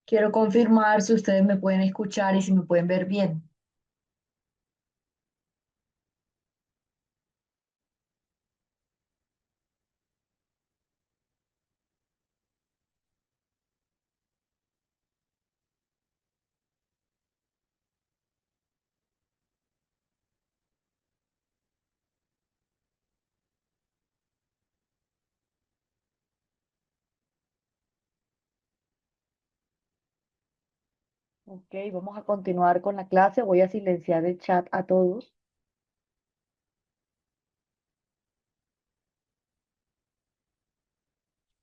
Quiero confirmar si ustedes me pueden escuchar y si me pueden ver bien. Ok, vamos a continuar con la clase. Voy a silenciar el chat a todos.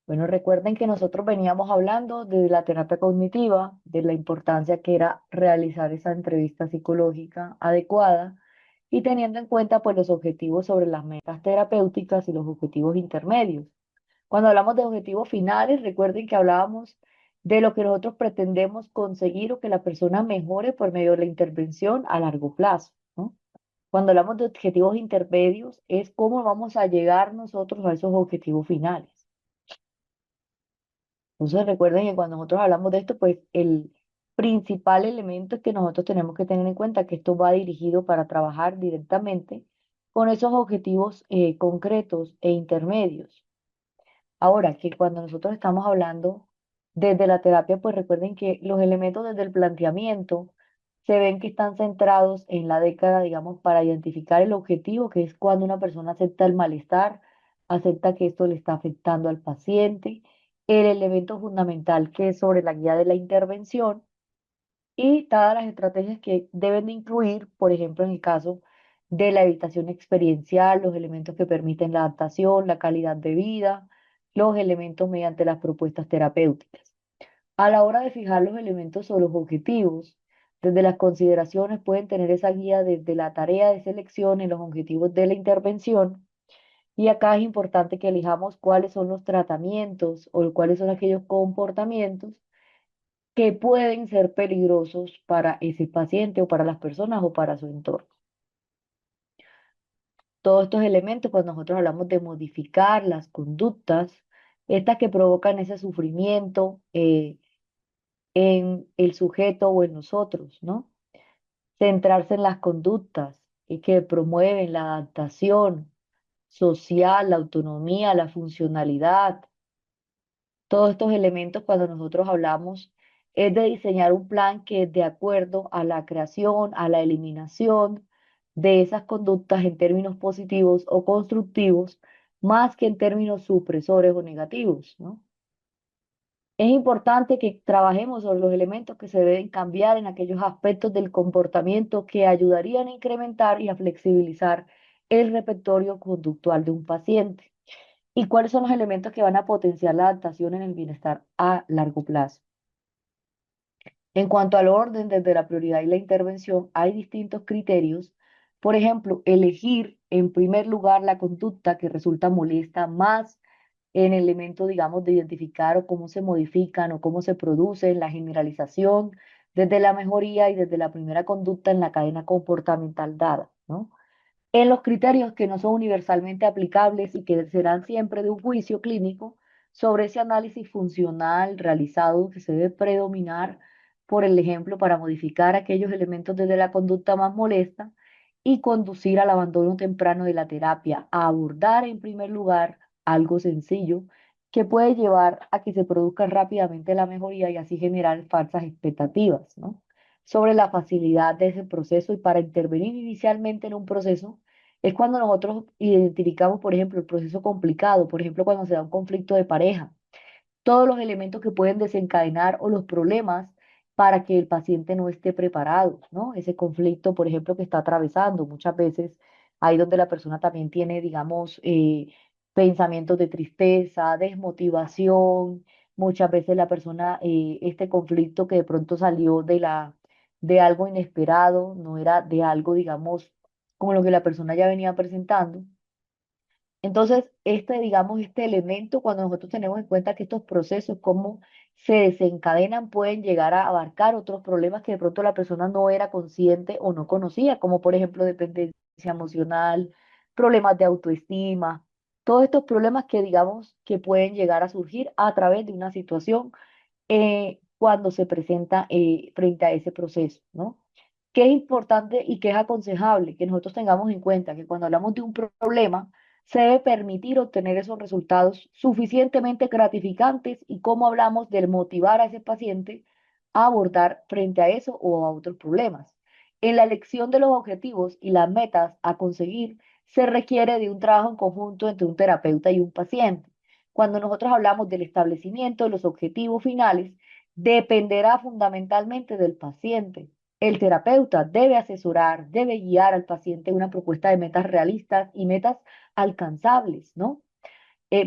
Bueno, recuerden que nosotros veníamos hablando de la terapia cognitiva, de la importancia que era realizar esa entrevista psicológica adecuada y teniendo en cuenta pues los objetivos sobre las metas terapéuticas y los objetivos intermedios. Cuando hablamos de objetivos finales, recuerden que hablábamos de lo que nosotros pretendemos conseguir o que la persona mejore por medio de la intervención a largo plazo, ¿no? Cuando hablamos de objetivos intermedios, es cómo vamos a llegar nosotros a esos objetivos finales. Entonces recuerden que cuando nosotros hablamos de esto, pues el principal elemento es que nosotros tenemos que tener en cuenta que esto va dirigido para trabajar directamente con esos objetivos concretos e intermedios. Ahora, que cuando nosotros estamos hablando desde la terapia, pues recuerden que los elementos desde el planteamiento se ven que están centrados en la década, digamos, para identificar el objetivo, que es cuando una persona acepta el malestar, acepta que esto le está afectando al paciente, el elemento fundamental que es sobre la guía de la intervención y todas las estrategias que deben de incluir, por ejemplo, en el caso de la evitación experiencial, los elementos que permiten la adaptación, la calidad de vida, los elementos mediante las propuestas terapéuticas. A la hora de fijar los elementos o los objetivos, desde las consideraciones pueden tener esa guía desde la tarea de selección y los objetivos de la intervención. Y acá es importante que elijamos cuáles son los tratamientos o cuáles son aquellos comportamientos que pueden ser peligrosos para ese paciente o para las personas o para su entorno. Todos estos elementos, cuando nosotros hablamos de modificar las conductas, estas que provocan ese sufrimiento en el sujeto o en nosotros, ¿no? Centrarse en las conductas y que promueven la adaptación social, la autonomía, la funcionalidad. Todos estos elementos, cuando nosotros hablamos, es de diseñar un plan que es de acuerdo a la creación, a la eliminación de esas conductas en términos positivos o constructivos, más que en términos supresores o negativos, ¿no? Es importante que trabajemos sobre los elementos que se deben cambiar en aquellos aspectos del comportamiento que ayudarían a incrementar y a flexibilizar el repertorio conductual de un paciente. ¿Y cuáles son los elementos que van a potenciar la adaptación en el bienestar a largo plazo? En cuanto al orden desde la prioridad y la intervención, hay distintos criterios. Por ejemplo, elegir en primer lugar la conducta que resulta molesta más en el elemento, digamos, de identificar o cómo se modifican o cómo se producen, la generalización desde la mejoría y desde la primera conducta en la cadena comportamental dada, ¿no? En los criterios que no son universalmente aplicables y que serán siempre de un juicio clínico sobre ese análisis funcional realizado que se debe predominar por el ejemplo para modificar aquellos elementos desde la conducta más molesta y conducir al abandono temprano de la terapia, a abordar en primer lugar algo sencillo que puede llevar a que se produzca rápidamente la mejoría y así generar falsas expectativas, ¿no? Sobre la facilidad de ese proceso y para intervenir inicialmente en un proceso es cuando nosotros identificamos, por ejemplo, el proceso complicado, por ejemplo, cuando se da un conflicto de pareja, todos los elementos que pueden desencadenar o los problemas para que el paciente no esté preparado, ¿no? Ese conflicto, por ejemplo, que está atravesando muchas veces, ahí donde la persona también tiene, digamos, pensamientos de tristeza, desmotivación, muchas veces la persona, este conflicto que de pronto salió de algo inesperado, no era de algo, digamos, como lo que la persona ya venía presentando. Entonces, digamos, este elemento, cuando nosotros tenemos en cuenta que estos procesos, cómo se desencadenan, pueden llegar a abarcar otros problemas que de pronto la persona no era consciente o no conocía, como por ejemplo dependencia emocional, problemas de autoestima, todos estos problemas que digamos que pueden llegar a surgir a través de una situación cuando se presenta frente a ese proceso, ¿no? ¿Qué es importante y qué es aconsejable? Que nosotros tengamos en cuenta que cuando hablamos de un problema, se debe permitir obtener esos resultados suficientemente gratificantes y cómo hablamos del motivar a ese paciente a abordar frente a eso o a otros problemas. En la elección de los objetivos y las metas a conseguir, se requiere de un trabajo en conjunto entre un terapeuta y un paciente. Cuando nosotros hablamos del establecimiento de los objetivos finales, dependerá fundamentalmente del paciente. El terapeuta debe asesorar, debe guiar al paciente en una propuesta de metas realistas y metas alcanzables, ¿no?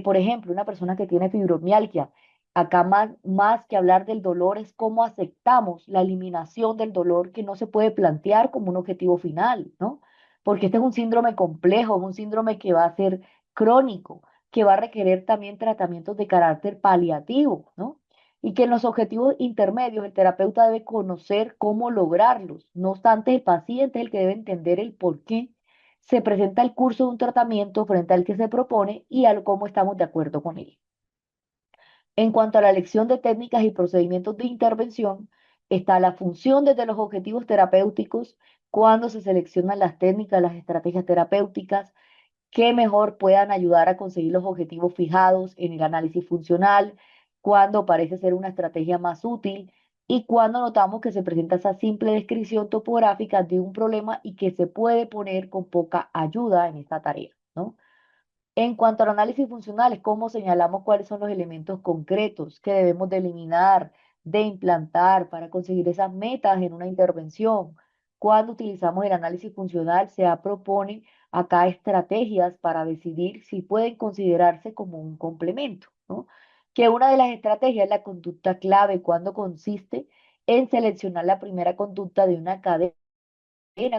Por ejemplo, una persona que tiene fibromialgia, acá más que hablar del dolor es cómo aceptamos la eliminación del dolor que no se puede plantear como un objetivo final, ¿no? Porque este es un síndrome complejo, es un síndrome que va a ser crónico, que va a requerir también tratamientos de carácter paliativo, ¿no? Y que en los objetivos intermedios el terapeuta debe conocer cómo lograrlos. No obstante, el paciente es el que debe entender el por qué se presenta el curso de un tratamiento frente al que se propone y al cómo estamos de acuerdo con él. En cuanto a la elección de técnicas y procedimientos de intervención, está la función desde los objetivos terapéuticos, cuando se seleccionan las técnicas, las estrategias terapéuticas que mejor puedan ayudar a conseguir los objetivos fijados en el análisis funcional, cuando parece ser una estrategia más útil y cuando notamos que se presenta esa simple descripción topográfica de un problema y que se puede poner con poca ayuda en esta tarea, ¿no? En cuanto al análisis funcional, es cómo señalamos cuáles son los elementos concretos que debemos de eliminar, de implantar para conseguir esas metas en una intervención. Cuando utilizamos el análisis funcional, se propone acá estrategias para decidir si pueden considerarse como un complemento, ¿no? Que una de las estrategias es la conducta clave, cuando consiste en seleccionar la primera conducta de una cadena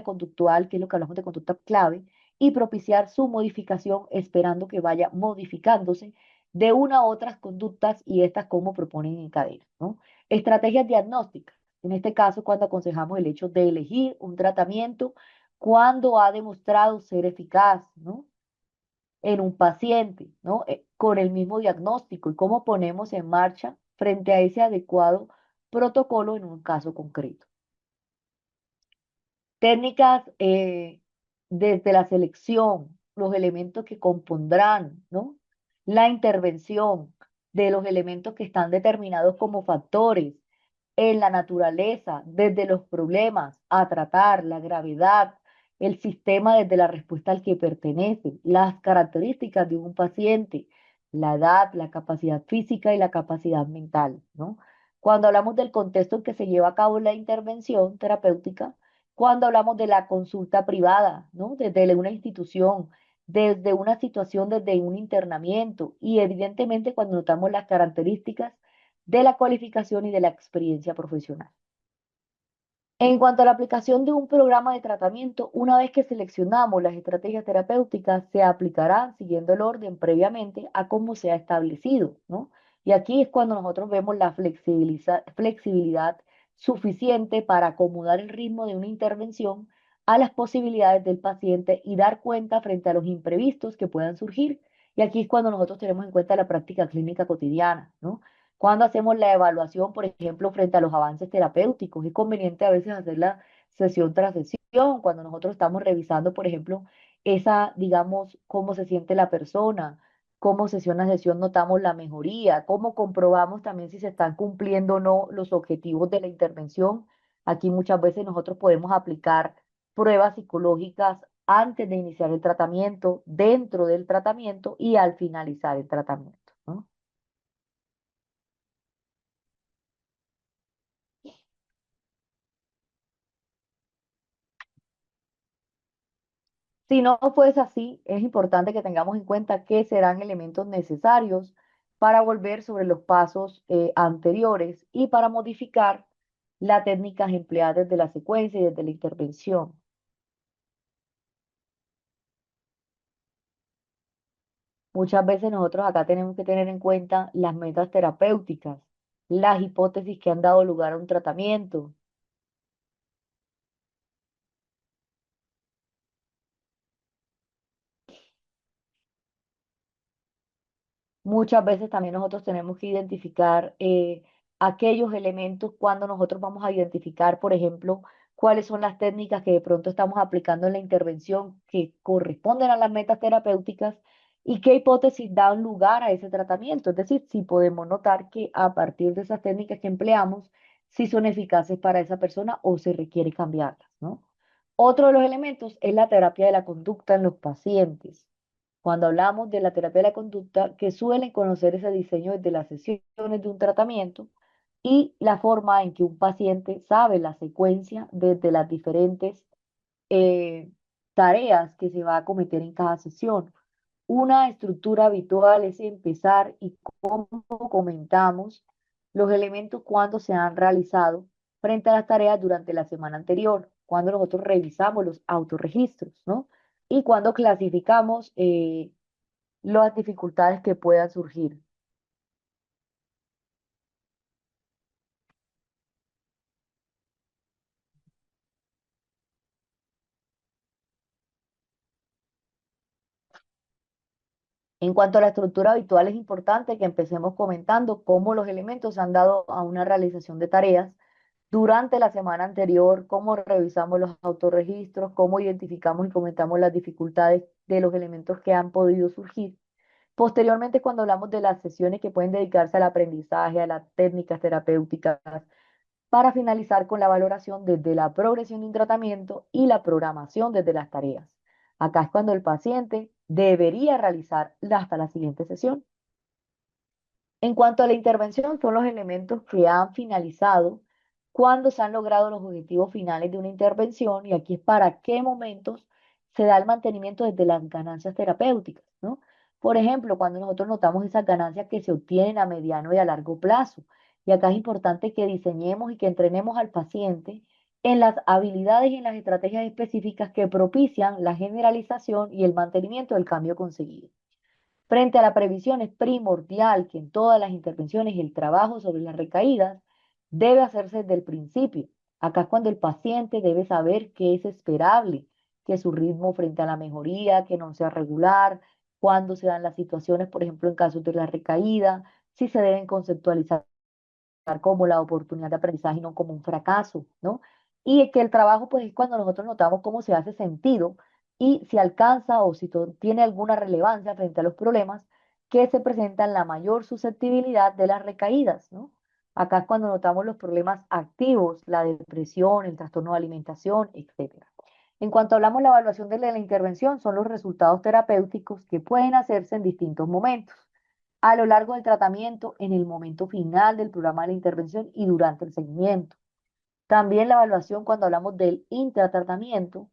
conductual, que es lo que hablamos de conducta clave, y propiciar su modificación esperando que vaya modificándose de una a otras conductas y estas como proponen en cadena, ¿no? Estrategias diagnósticas. En este caso, cuando aconsejamos el hecho de elegir un tratamiento cuando ha demostrado ser eficaz, ¿no? En un paciente, ¿no? Con el mismo diagnóstico y cómo ponemos en marcha frente a ese adecuado protocolo en un caso concreto. Técnicas desde la selección, los elementos que compondrán, ¿no? La intervención de los elementos que están determinados como factores en la naturaleza, desde los problemas a tratar, la gravedad, el sistema desde la respuesta al que pertenece, las características de un paciente, la edad, la capacidad física y la capacidad mental, ¿no? Cuando hablamos del contexto en que se lleva a cabo la intervención terapéutica, cuando hablamos de la consulta privada, ¿no? Desde una institución, desde una situación, desde un internamiento y evidentemente cuando notamos las características de la cualificación y de la experiencia profesional. En cuanto a la aplicación de un programa de tratamiento, una vez que seleccionamos las estrategias terapéuticas, se aplicarán siguiendo el orden previamente a cómo se ha establecido, ¿no? Y aquí es cuando nosotros vemos la flexibilidad suficiente para acomodar el ritmo de una intervención a las posibilidades del paciente y dar cuenta frente a los imprevistos que puedan surgir. Y aquí es cuando nosotros tenemos en cuenta la práctica clínica cotidiana, ¿no? Cuando hacemos la evaluación, por ejemplo, frente a los avances terapéuticos, es conveniente a veces hacer la sesión tras sesión, cuando nosotros estamos revisando, por ejemplo, esa, digamos, cómo se siente la persona, cómo sesión a sesión notamos la mejoría, cómo comprobamos también si se están cumpliendo o no los objetivos de la intervención. Aquí muchas veces nosotros podemos aplicar pruebas psicológicas antes de iniciar el tratamiento, dentro del tratamiento y al finalizar el tratamiento, ¿no? Si no fuese así, es importante que tengamos en cuenta que serán elementos necesarios para volver sobre los pasos anteriores y para modificar las técnicas empleadas desde la secuencia y desde la intervención. Muchas veces nosotros acá tenemos que tener en cuenta las metas terapéuticas, las hipótesis que han dado lugar a un tratamiento. Muchas veces también nosotros tenemos que identificar aquellos elementos cuando nosotros vamos a identificar, por ejemplo, cuáles son las técnicas que de pronto estamos aplicando en la intervención que corresponden a las metas terapéuticas y qué hipótesis dan lugar a ese tratamiento. Es decir, si podemos notar que a partir de esas técnicas que empleamos, si son eficaces para esa persona o se requiere cambiarlas, ¿no? Otro de los elementos es la terapia de la conducta en los pacientes. Cuando hablamos de la terapia de la conducta, que suelen conocer ese diseño desde las sesiones de un tratamiento y la forma en que un paciente sabe la secuencia desde las diferentes eh, tareas que se va a cometer en cada sesión. Una estructura habitual es empezar y cómo comentamos los elementos cuando se han realizado frente a las tareas durante la semana anterior, cuando nosotros revisamos los autorregistros, ¿no? Y cuando clasificamos las dificultades que puedan surgir. En cuanto a la estructura habitual, es importante que empecemos comentando cómo los elementos han dado a una realización de tareas durante la semana anterior, cómo revisamos los autorregistros, cómo identificamos y comentamos las dificultades de los elementos que han podido surgir. Posteriormente, cuando hablamos de las sesiones que pueden dedicarse al aprendizaje, a las técnicas terapéuticas, para finalizar con la valoración desde la progresión de un tratamiento y la programación desde las tareas. Acá es cuando el paciente debería realizar hasta la siguiente sesión. En cuanto a la intervención, son los elementos que han finalizado cuando se han logrado los objetivos finales de una intervención y aquí es para qué momentos se da el mantenimiento desde las ganancias terapéuticas, ¿no? Por ejemplo, cuando nosotros notamos esas ganancias que se obtienen a mediano y a largo plazo. Y acá es importante que diseñemos y que entrenemos al paciente en las habilidades y en las estrategias específicas que propician la generalización y el mantenimiento del cambio conseguido. Frente a la previsión, es primordial que en todas las intervenciones el trabajo sobre las recaídas debe hacerse desde el principio. Acá es cuando el paciente debe saber que es esperable, que su ritmo frente a la mejoría, que no sea regular, cuándo se dan las situaciones, por ejemplo, en casos de la recaída, si se deben conceptualizar como la oportunidad de aprendizaje y no como un fracaso, ¿no? Y que el trabajo, pues, es cuando nosotros notamos cómo se hace sentido y si alcanza o si tiene alguna relevancia frente a los problemas que se presentan la mayor susceptibilidad de las recaídas, ¿no? Acá es cuando notamos los problemas activos, la depresión, el trastorno de alimentación, etcétera. En cuanto hablamos de la evaluación de la intervención, son los resultados terapéuticos que pueden hacerse en distintos momentos a lo largo del tratamiento, en el momento final del programa de la intervención y durante el seguimiento. También la evaluación cuando hablamos del intratratamiento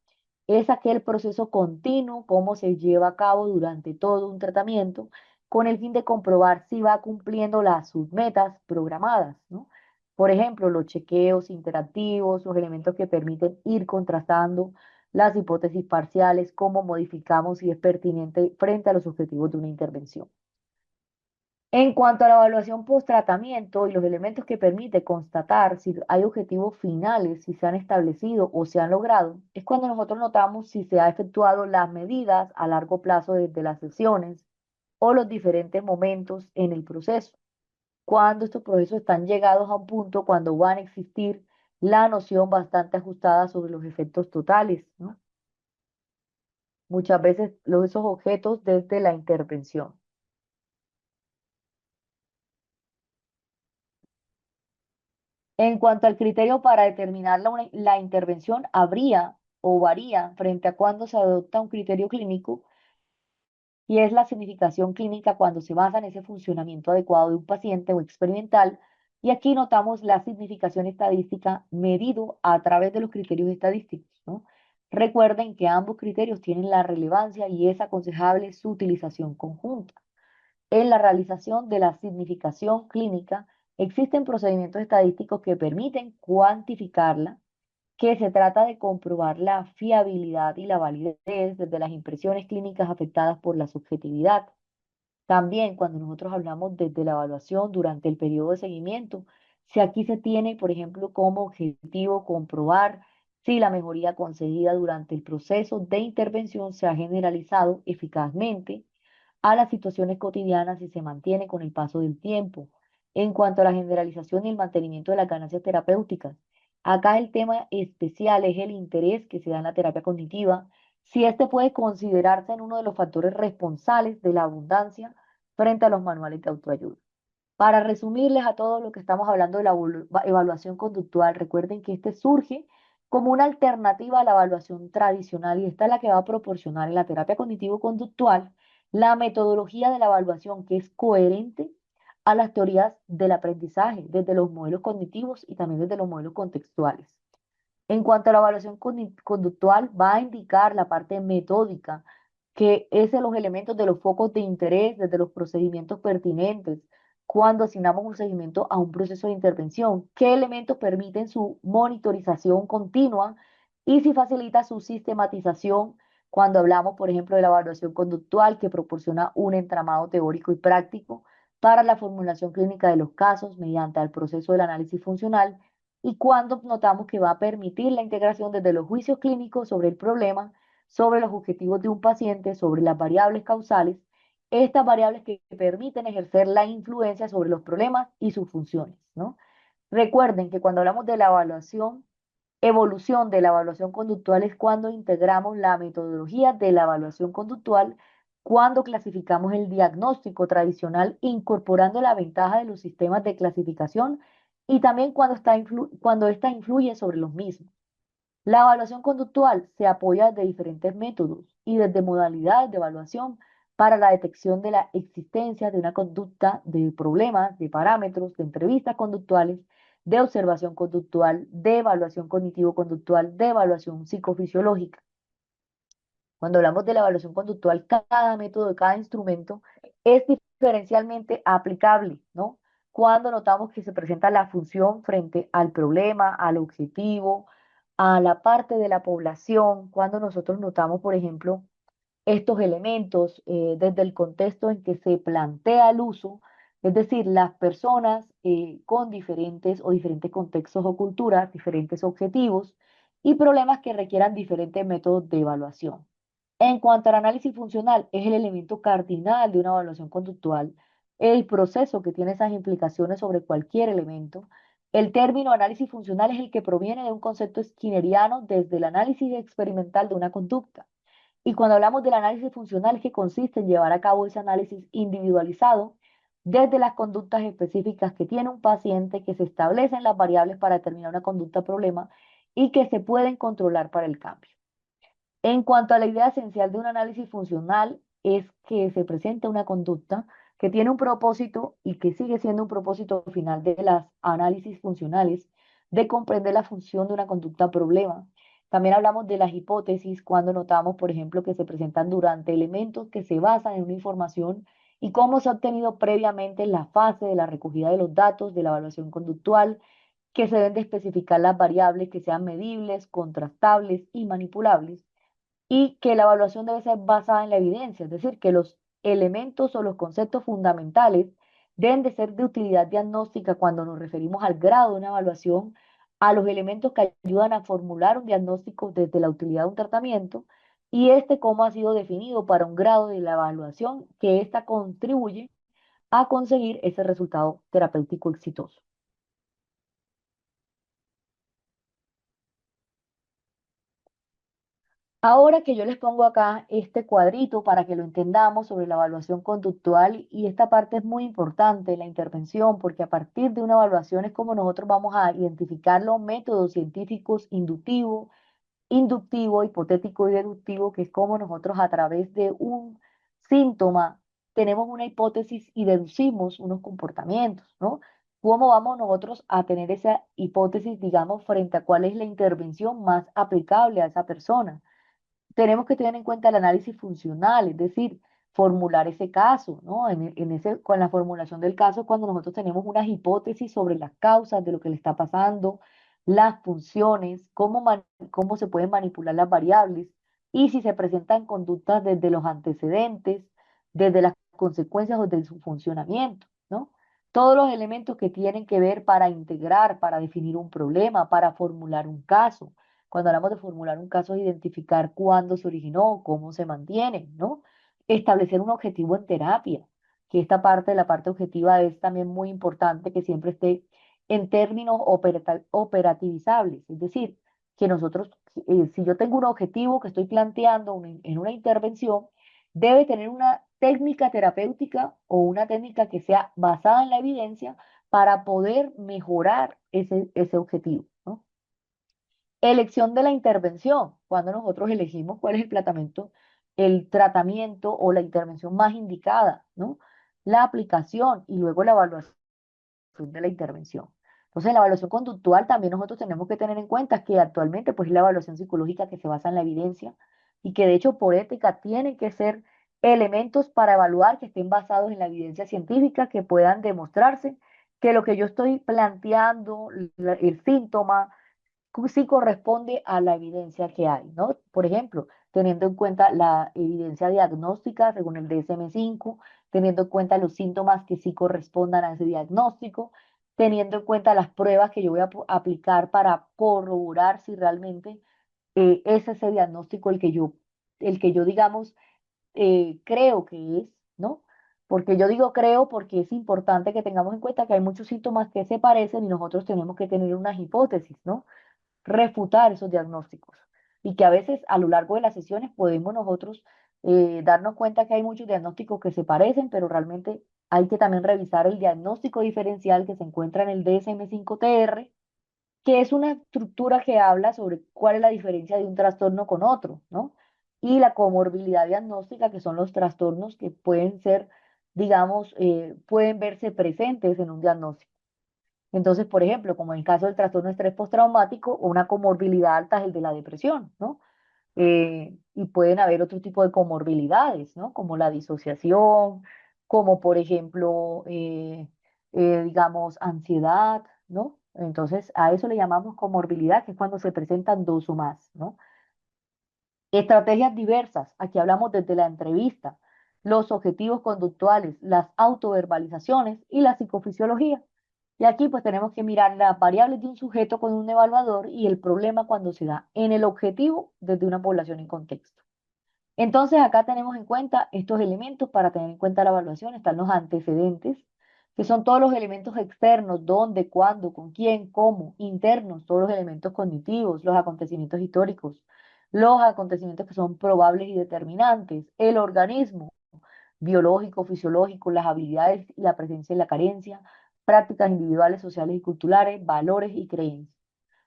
es aquel proceso continuo, cómo se lleva a cabo durante todo un tratamiento, con el fin de comprobar si va cumpliendo las submetas programadas, ¿no? Por ejemplo, los chequeos interactivos, los elementos que permiten ir contrastando las hipótesis parciales, cómo modificamos si es pertinente frente a los objetivos de una intervención. En cuanto a la evaluación post-tratamiento y los elementos que permite constatar si hay objetivos finales, si se han establecido o se han logrado, es cuando nosotros notamos si se ha efectuado las medidas a largo plazo desde las sesiones o los diferentes momentos en el proceso. Cuando estos procesos están llegados a un punto cuando van a existir la noción bastante ajustada sobre los efectos totales, ¿no? Muchas veces esos objetos desde la intervención. En cuanto al criterio para determinar la intervención, habría o varía frente a cuando se adopta un criterio clínico y es la significación clínica cuando se basa en ese funcionamiento adecuado de un paciente o experimental. Y aquí notamos la significación estadística medido a través de los criterios estadísticos, ¿no? Recuerden que ambos criterios tienen la relevancia y es aconsejable su utilización conjunta. En la realización de la significación clínica, existen procedimientos estadísticos que permiten cuantificarla, que se trata de comprobar la fiabilidad y la validez desde las impresiones clínicas afectadas por la subjetividad. También cuando nosotros hablamos desde la evaluación durante el periodo de seguimiento, si aquí se tiene, por ejemplo, como objetivo comprobar si la mejoría conseguida durante el proceso de intervención se ha generalizado eficazmente a las situaciones cotidianas y se mantiene con el paso del tiempo. En cuanto a la generalización y el mantenimiento de las ganancias terapéuticas, acá el tema especial es el interés que se da en la terapia cognitiva, si este puede considerarse en uno de los factores responsables de la abundancia frente a los manuales de autoayuda. Para resumirles a todos lo que estamos hablando de la evaluación conductual, recuerden que este surge como una alternativa a la evaluación tradicional y esta es la que va a proporcionar en la terapia cognitivo-conductual la metodología de la evaluación que es coherente a las teorías del aprendizaje, desde los modelos cognitivos y también desde los modelos contextuales. En cuanto a la evaluación conductual, va a indicar la parte metódica, que es de los elementos de los focos de interés, desde los procedimientos pertinentes, cuando asignamos un seguimiento a un proceso de intervención, qué elementos permiten su monitorización continua y si facilita su sistematización cuando hablamos, por ejemplo, de la evaluación conductual, que proporciona un entramado teórico y práctico para la formulación clínica de los casos mediante el proceso del análisis funcional y cuando notamos que va a permitir la integración desde los juicios clínicos sobre el problema, sobre los objetivos de un paciente, sobre las variables causales, estas variables que permiten ejercer la influencia sobre los problemas y sus funciones, ¿no? Recuerden que cuando hablamos de la evolución de la evaluación conductual es cuando integramos la metodología de la evaluación conductual, cuando clasificamos el diagnóstico tradicional, incorporando la ventaja de los sistemas de clasificación y también cuando esta influye sobre los mismos. La evaluación conductual se apoya de diferentes métodos y desde modalidades de evaluación para la detección de la existencia de una conducta, de problemas, de parámetros, de entrevistas conductuales, de observación conductual, de evaluación cognitivo-conductual, de evaluación psicofisiológica. Cuando hablamos de la evaluación conductual, cada método, cada instrumento es diferencialmente aplicable, ¿no? Cuando notamos que se presenta la función frente al problema, al objetivo, a la parte de la población, cuando nosotros notamos, por ejemplo, estos elementos desde el contexto en que se plantea el uso, es decir, las personas con diferentes o diferentes contextos o culturas, diferentes objetivos y problemas que requieran diferentes métodos de evaluación. En cuanto al análisis funcional, es el elemento cardinal de una evaluación conductual, el proceso que tiene esas implicaciones sobre cualquier elemento. El término análisis funcional es el que proviene de un concepto skinneriano desde el análisis experimental de una conducta. Y cuando hablamos del análisis funcional, es que consiste en llevar a cabo ese análisis individualizado desde las conductas específicas que tiene un paciente, que se establecen las variables para determinar una conducta problema y que se pueden controlar para el cambio. En cuanto a la idea esencial de un análisis funcional, es que se presenta una conducta que tiene un propósito y que sigue siendo un propósito final de las análisis funcionales, de comprender la función de una conducta problema. También hablamos de las hipótesis cuando notamos, por ejemplo, que se presentan durante elementos que se basan en una información y cómo se ha obtenido previamente en la fase de la recogida de los datos, de la evaluación conductual, que se deben de especificar las variables que sean medibles, contrastables y manipulables y que la evaluación debe ser basada en la evidencia, es decir, que los elementos o los conceptos fundamentales deben de ser de utilidad diagnóstica cuando nos referimos al grado de una evaluación, a los elementos que ayudan a formular un diagnóstico desde la utilidad de un tratamiento y este cómo ha sido definido para un grado de la evaluación que ésta contribuye a conseguir ese resultado terapéutico exitoso. Ahora que yo les pongo acá este cuadrito para que lo entendamos sobre la evaluación conductual y esta parte es muy importante, la intervención, porque a partir de una evaluación es como nosotros vamos a identificar los métodos científicos inductivo, hipotético y deductivo, que es como nosotros a través de un síntoma tenemos una hipótesis y deducimos unos comportamientos, ¿no? ¿Cómo vamos nosotros a tener esa hipótesis, digamos, frente a cuál es la intervención más aplicable a esa persona? Tenemos que tener en cuenta el análisis funcional, es decir, formular ese caso, ¿no? Con la formulación del caso, cuando nosotros tenemos unas hipótesis sobre las causas de lo que le está pasando, las funciones, cómo se pueden manipular las variables y si se presentan conductas desde los antecedentes, desde las consecuencias o desde su funcionamiento, ¿no? Todos los elementos que tienen que ver para integrar, para definir un problema, para formular un caso. Cuando hablamos de formular un caso, es identificar cuándo se originó, cómo se mantiene, ¿no? Establecer un objetivo en terapia. que esta parte de la parte objetiva es también muy importante que siempre esté en términos operativizables, es decir, que nosotros, si yo tengo un objetivo que estoy planteando en una intervención, debe tener una técnica terapéutica o una técnica que sea basada en la evidencia para poder mejorar ese objetivo, ¿no? Elección de la intervención, cuando nosotros elegimos cuál es el tratamiento o la intervención más indicada, ¿no? La aplicación y luego la evaluación de la intervención. Entonces, la evaluación conductual también nosotros tenemos que tener en cuenta que actualmente, pues, es la evaluación psicológica que se basa en la evidencia y que de hecho por ética tienen que ser elementos para evaluar que estén basados en la evidencia científica, que puedan demostrarse que lo que yo estoy planteando, el síntoma, sí corresponde a la evidencia que hay, ¿no? Por ejemplo, teniendo en cuenta la evidencia diagnóstica según el DSM-5, teniendo en cuenta los síntomas que sí correspondan a ese diagnóstico, teniendo en cuenta las pruebas que yo voy a aplicar para corroborar si realmente es ese diagnóstico el que yo digamos, creo que es, ¿no? Porque yo digo creo porque es importante que tengamos en cuenta que hay muchos síntomas que se parecen y nosotros tenemos que tener unas hipótesis, ¿no? Refutar esos diagnósticos. Y que a veces a lo largo de las sesiones podemos nosotros darnos cuenta que hay muchos diagnósticos que se parecen, pero realmente hay que también revisar el diagnóstico diferencial que se encuentra en el DSM-5-TR, que es una estructura que habla sobre cuál es la diferencia de un trastorno con otro, ¿no? Y la comorbilidad diagnóstica, que son los trastornos que pueden ser, digamos, pueden verse presentes en un diagnóstico. Entonces, por ejemplo, como en el caso del trastorno de estrés postraumático, o una comorbilidad alta es el de la depresión, ¿no? Y pueden haber otro tipo de comorbilidades, ¿no? Como la disociación, como por ejemplo, digamos, ansiedad, ¿no? Entonces, a eso le llamamos comorbilidad, que es cuando se presentan dos o más, ¿no? Estrategias diversas, aquí hablamos desde la entrevista, los objetivos conductuales, las autoverbalizaciones y la psicofisiología. Y aquí pues tenemos que mirar las variables de un sujeto con un evaluador y el problema cuando se da en el objetivo desde una población en contexto. Entonces acá tenemos en cuenta estos elementos para tener en cuenta la evaluación. Están los antecedentes, que son todos los elementos externos, dónde, cuándo, con quién, cómo, internos, todos los elementos cognitivos, los acontecimientos históricos, los acontecimientos que son probables y determinantes, el organismo biológico, fisiológico, las habilidades y la presencia y la carencia, prácticas individuales, sociales y culturales, valores y creencias.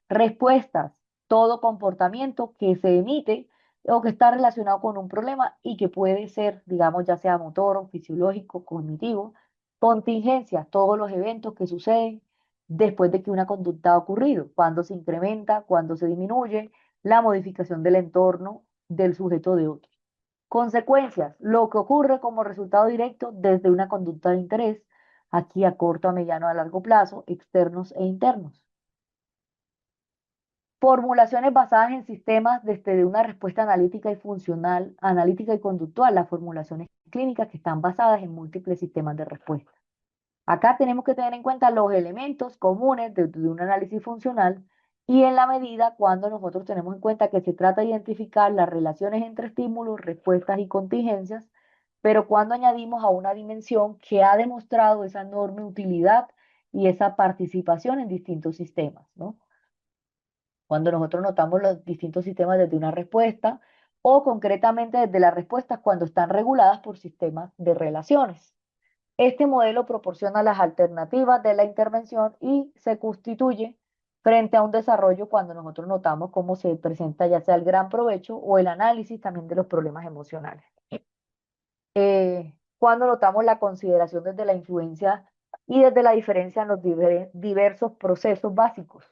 Respuestas, todo comportamiento que se emite o que está relacionado con un problema y que puede ser, digamos, ya sea motor, o fisiológico, cognitivo. Contingencias, todos los eventos que suceden después de que una conducta ha ocurrido, cuando se incrementa, cuando se disminuye, la modificación del entorno del sujeto de otro. Consecuencias, lo que ocurre como resultado directo desde una conducta de interés, aquí a corto, a mediano, a largo plazo, externos e internos. Formulaciones basadas en sistemas desde una respuesta analítica y funcional, analítica y conductual, las formulaciones clínicas que están basadas en múltiples sistemas de respuesta. Acá tenemos que tener en cuenta los elementos comunes de un análisis funcional y en la medida cuando nosotros tenemos en cuenta que se trata de identificar las relaciones entre estímulos, respuestas y contingencias, pero cuando añadimos a una dimensión que ha demostrado esa enorme utilidad y esa participación en distintos sistemas, ¿no? Cuando nosotros notamos los distintos sistemas desde una respuesta o concretamente desde las respuestas cuando están reguladas por sistemas de relaciones. Este modelo proporciona las alternativas de la intervención y se constituye frente a un desarrollo cuando nosotros notamos cómo se presenta ya sea el gran provecho o el análisis también de los problemas emocionales. Cuando notamos la consideración desde la influencia y desde la diferencia en los diversos procesos básicos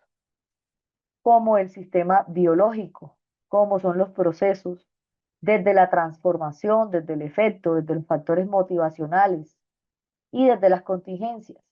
como el sistema biológico, cómo son los procesos, desde la transformación, desde el efecto, desde los factores motivacionales y desde las contingencias.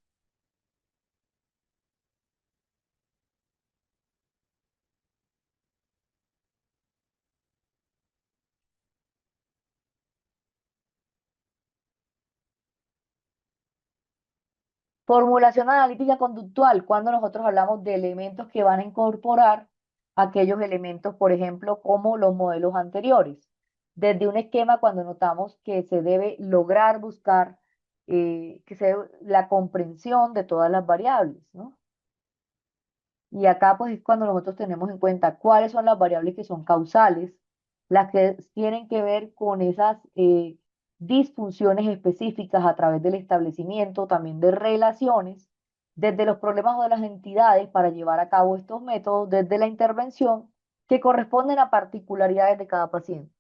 Formulación analítica conductual, cuando nosotros hablamos de elementos que van a incorporar aquellos elementos, por ejemplo, como los modelos anteriores. Desde un esquema, cuando notamos que se debe lograr buscar que se dé la comprensión de todas las variables, ¿no? Y acá pues es cuando nosotros tenemos en cuenta cuáles son las variables que son causales, las que tienen que ver con esas disfunciones específicas a través del establecimiento también de relaciones, desde los problemas de las entidades para llevar a cabo estos métodos, desde la intervención que corresponden a particularidades de cada paciente.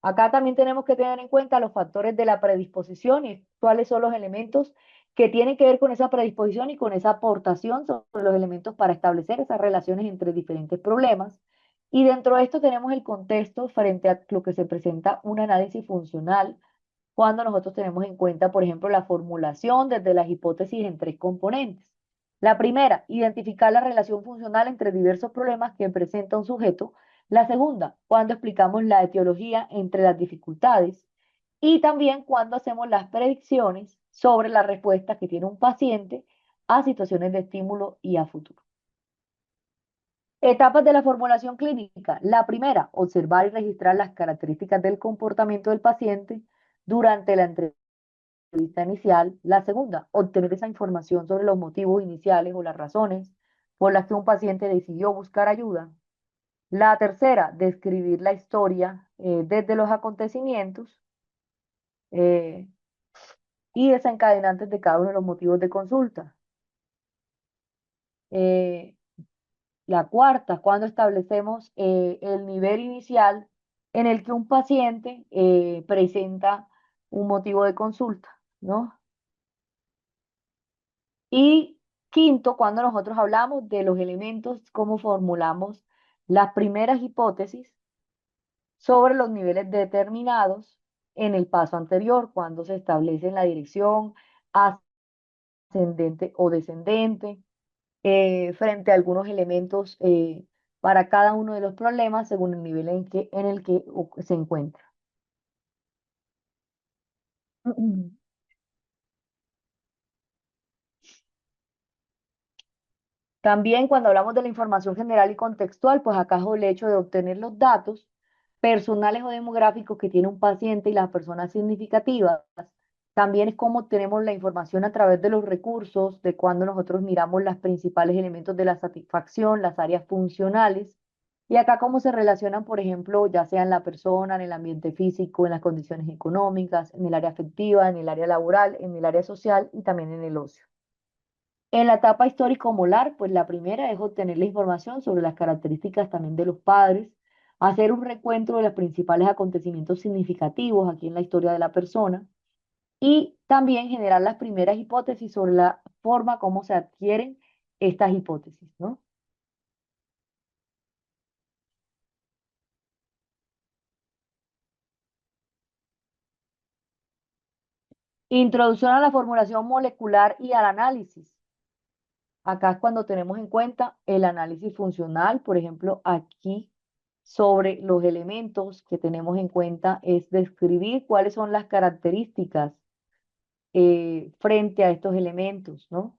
Acá también tenemos que tener en cuenta los factores de la predisposición y cuáles son los elementos que tienen que ver con esa predisposición y con esa aportación sobre los elementos para establecer esas relaciones entre diferentes problemas. Y dentro de esto tenemos el contexto frente a lo que se presenta un análisis funcional cuando nosotros tenemos en cuenta, por ejemplo, la formulación desde las hipótesis en tres componentes. La primera, identificar la relación funcional entre diversos problemas que presenta un sujeto. La segunda, cuando explicamos la etiología entre las dificultades. Y también cuando hacemos las predicciones sobre la respuesta que tiene un paciente a situaciones de estímulo y a futuro. Etapas de la formulación clínica. La primera, observar y registrar las características del comportamiento del paciente durante la entrevista inicial. La segunda, obtener esa información sobre los motivos iniciales o las razones por las que un paciente decidió buscar ayuda. La tercera, describir la historia desde los acontecimientos eh, y desencadenantes de cada uno de los motivos de consulta. Eh, la cuarta, cuando establecemos el nivel inicial en el que un paciente presenta un motivo de consulta, ¿no? Y quinto, cuando nosotros hablamos de los elementos, cómo formulamos las primeras hipótesis sobre los niveles determinados en el paso anterior, cuando se establece la dirección ascendente o descendente, frente a algunos elementos para cada uno de los problemas según el nivel en el que se encuentra. También cuando hablamos de la información general y contextual, pues acá es el hecho de obtener los datos personales o demográficos que tiene un paciente y las personas significativas. También es cómo obtenemos la información a través de los recursos, de cuando nosotros miramos los principales elementos de la satisfacción, las áreas funcionales, y acá cómo se relacionan, por ejemplo, ya sea en la persona, en el ambiente físico, en las condiciones económicas, en el área afectiva, en el área laboral, en el área social y también en el ocio. En la etapa histórico-molar, pues la primera es obtener la información sobre las características también de los padres, hacer un recuento de los principales acontecimientos significativos aquí en la historia de la persona y también generar las primeras hipótesis sobre la forma como se adquieren estas hipótesis, ¿no? Introducción a la formulación molecular y al análisis. Acá es cuando tenemos en cuenta el análisis funcional, por ejemplo, aquí sobre los elementos que tenemos en cuenta es describir cuáles son las características frente a estos elementos, ¿no?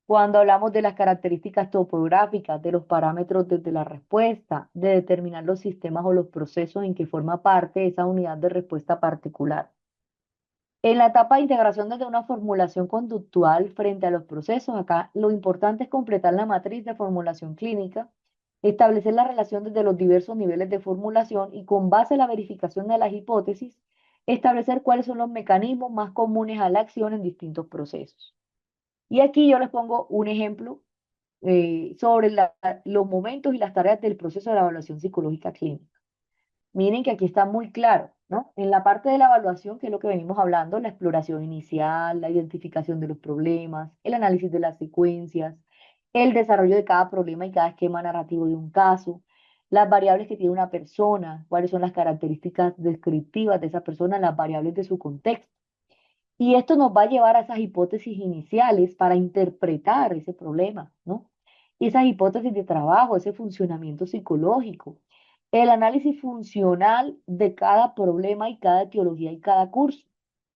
Cuando hablamos de las características topográficas, de los parámetros desde la respuesta, de determinar los sistemas o los procesos en que forma parte esa unidad de respuesta particular. En la etapa de integración desde una formulación conductual frente a los procesos, acá lo importante es completar la matriz de formulación clínica, establecer la relación desde los diversos niveles de formulación y con base en la verificación de las hipótesis, establecer cuáles son los mecanismos más comunes a la acción en distintos procesos. Y aquí yo les pongo un ejemplo sobre los momentos y las tareas del proceso de la evaluación psicológica clínica. Miren que aquí está muy claro, ¿no? En la parte de la evaluación, que es lo que venimos hablando, la exploración inicial, la identificación de los problemas, el análisis de las secuencias, el desarrollo de cada problema y cada esquema narrativo de un caso, las variables que tiene una persona, cuáles son las características descriptivas de esa persona, las variables de su contexto. Y esto nos va a llevar a esas hipótesis iniciales para interpretar ese problema, ¿no? Esas hipótesis de trabajo, ese funcionamiento psicológico, el análisis funcional de cada problema y cada etiología y cada curso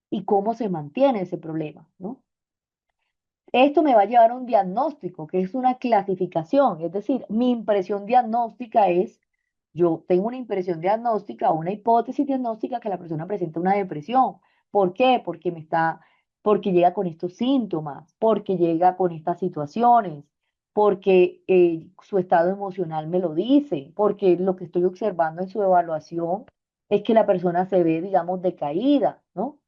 y cómo se mantiene ese problema, ¿no? Esto me va a llevar a un diagnóstico, que es una clasificación, es decir, mi impresión diagnóstica es Yo tengo una impresión diagnóstica o una hipótesis diagnóstica que la persona presenta una depresión. ¿Por qué? Porque llega con estos síntomas, porque llega con estas situaciones, porque su estado emocional me lo dice, porque lo que estoy observando en su evaluación es que la persona se ve, digamos, decaída, ¿no?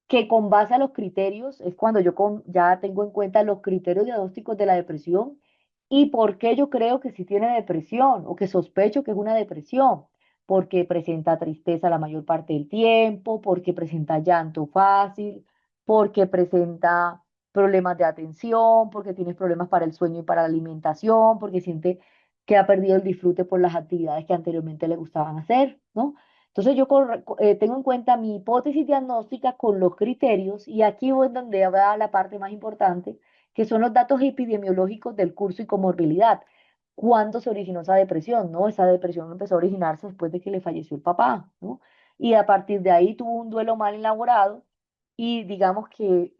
Que con base a los criterios, es cuando ya tengo en cuenta los criterios diagnósticos de la depresión y por qué yo creo que sí tiene depresión o que sospecho que es una depresión, porque presenta tristeza la mayor parte del tiempo, porque presenta llanto fácil, porque presenta problemas de atención, porque tiene problemas para el sueño y para la alimentación, porque siente que ha perdido el disfrute por las actividades que anteriormente le gustaban hacer, ¿no? Entonces tengo en cuenta mi hipótesis diagnóstica con los criterios y aquí es donde va la parte más importante, que son los datos epidemiológicos del curso y comorbilidad. ¿Cuándo se originó esa depresión? ¿No? Esa depresión empezó a originarse después de que le falleció el papá, ¿no? Y a partir de ahí tuvo un duelo mal elaborado y digamos que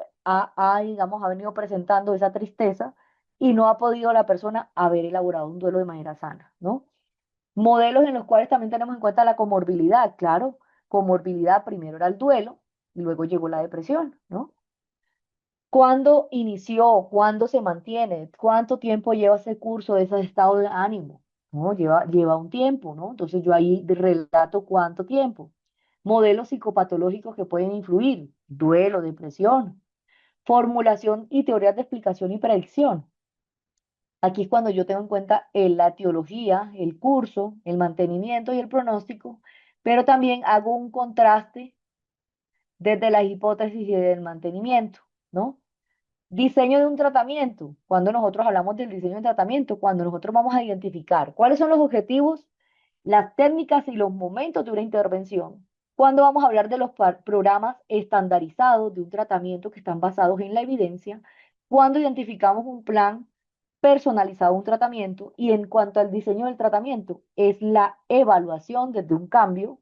digamos, ha venido presentando esa tristeza y no ha podido la persona haber elaborado un duelo de manera sana, ¿no? Modelos en los cuales también tenemos en cuenta la comorbilidad, claro, comorbilidad primero era el duelo y luego llegó la depresión, ¿no? ¿Cuándo inició? ¿Cuándo se mantiene? ¿Cuánto tiempo lleva ese curso, ese estado de ánimo? ¿No? Lleva un tiempo, ¿no? Entonces yo ahí relato cuánto tiempo. Modelos psicopatológicos que pueden influir, duelo, depresión, formulación y teorías de explicación y predicción. Aquí es cuando yo tengo en cuenta la etiología, el curso, el mantenimiento y el pronóstico, pero también hago un contraste desde las hipótesis y del mantenimiento, ¿no? Diseño de un tratamiento. Cuando nosotros hablamos del diseño de tratamiento, cuando nosotros vamos a identificar cuáles son los objetivos, las técnicas y los momentos de una intervención. Cuando vamos a hablar de los programas estandarizados de un tratamiento que están basados en la evidencia, cuando identificamos un plan personalizado de un tratamiento y en cuanto al diseño del tratamiento, es la evaluación desde un cambio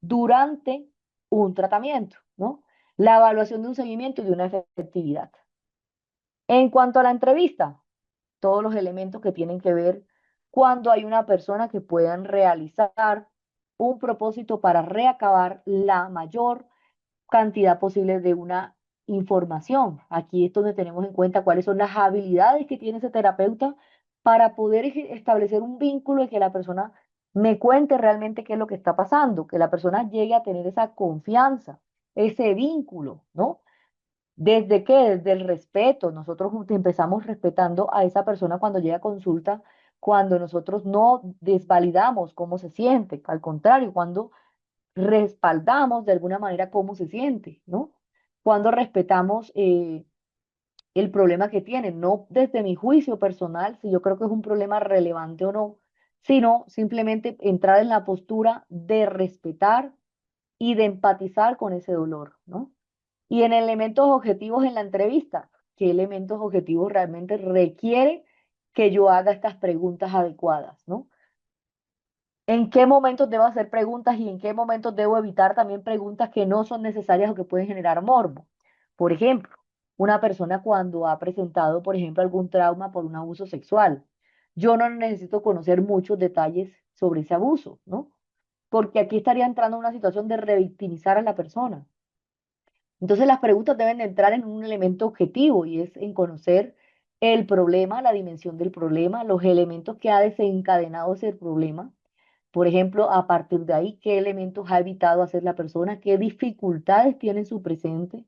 durante un tratamiento, ¿no? La evaluación de un seguimiento y de una efectividad. En cuanto a la entrevista, todos los elementos que tienen que ver cuando hay una persona que puedan realizar un propósito para reacabar la mayor cantidad posible de una información. Aquí es donde tenemos en cuenta cuáles son las habilidades que tiene ese terapeuta para poder establecer un vínculo y que la persona me cuente realmente qué es lo que está pasando, que la persona llegue a tener esa confianza, ese vínculo, ¿no? ¿Desde qué? Desde el respeto. Nosotros empezamos respetando a esa persona cuando llega a consulta, cuando nosotros no desvalidamos cómo se siente, al contrario, cuando respaldamos de alguna manera cómo se siente, ¿no? Cuando respetamos el problema que tiene, no desde mi juicio personal, si yo creo que es un problema relevante o no, sino simplemente entrar en la postura de respetar y de empatizar con ese dolor, ¿no? Y en elementos objetivos en la entrevista, ¿qué elementos objetivos realmente requiere que yo haga estas preguntas adecuadas, ¿no? ¿En qué momentos debo hacer preguntas y en qué momentos debo evitar también preguntas que no son necesarias o que pueden generar morbo? Por ejemplo, una persona cuando ha presentado, por ejemplo, algún trauma por un abuso sexual, yo no necesito conocer muchos detalles sobre ese abuso, ¿no? Porque aquí estaría entrando en una situación de revictimizar a la persona. Entonces las preguntas deben de entrar en un elemento objetivo y es en conocer el problema, la dimensión del problema, los elementos que ha desencadenado ese problema. Por ejemplo, a partir de ahí, ¿qué elementos ha evitado hacer la persona? ¿Qué dificultades tiene en su presente?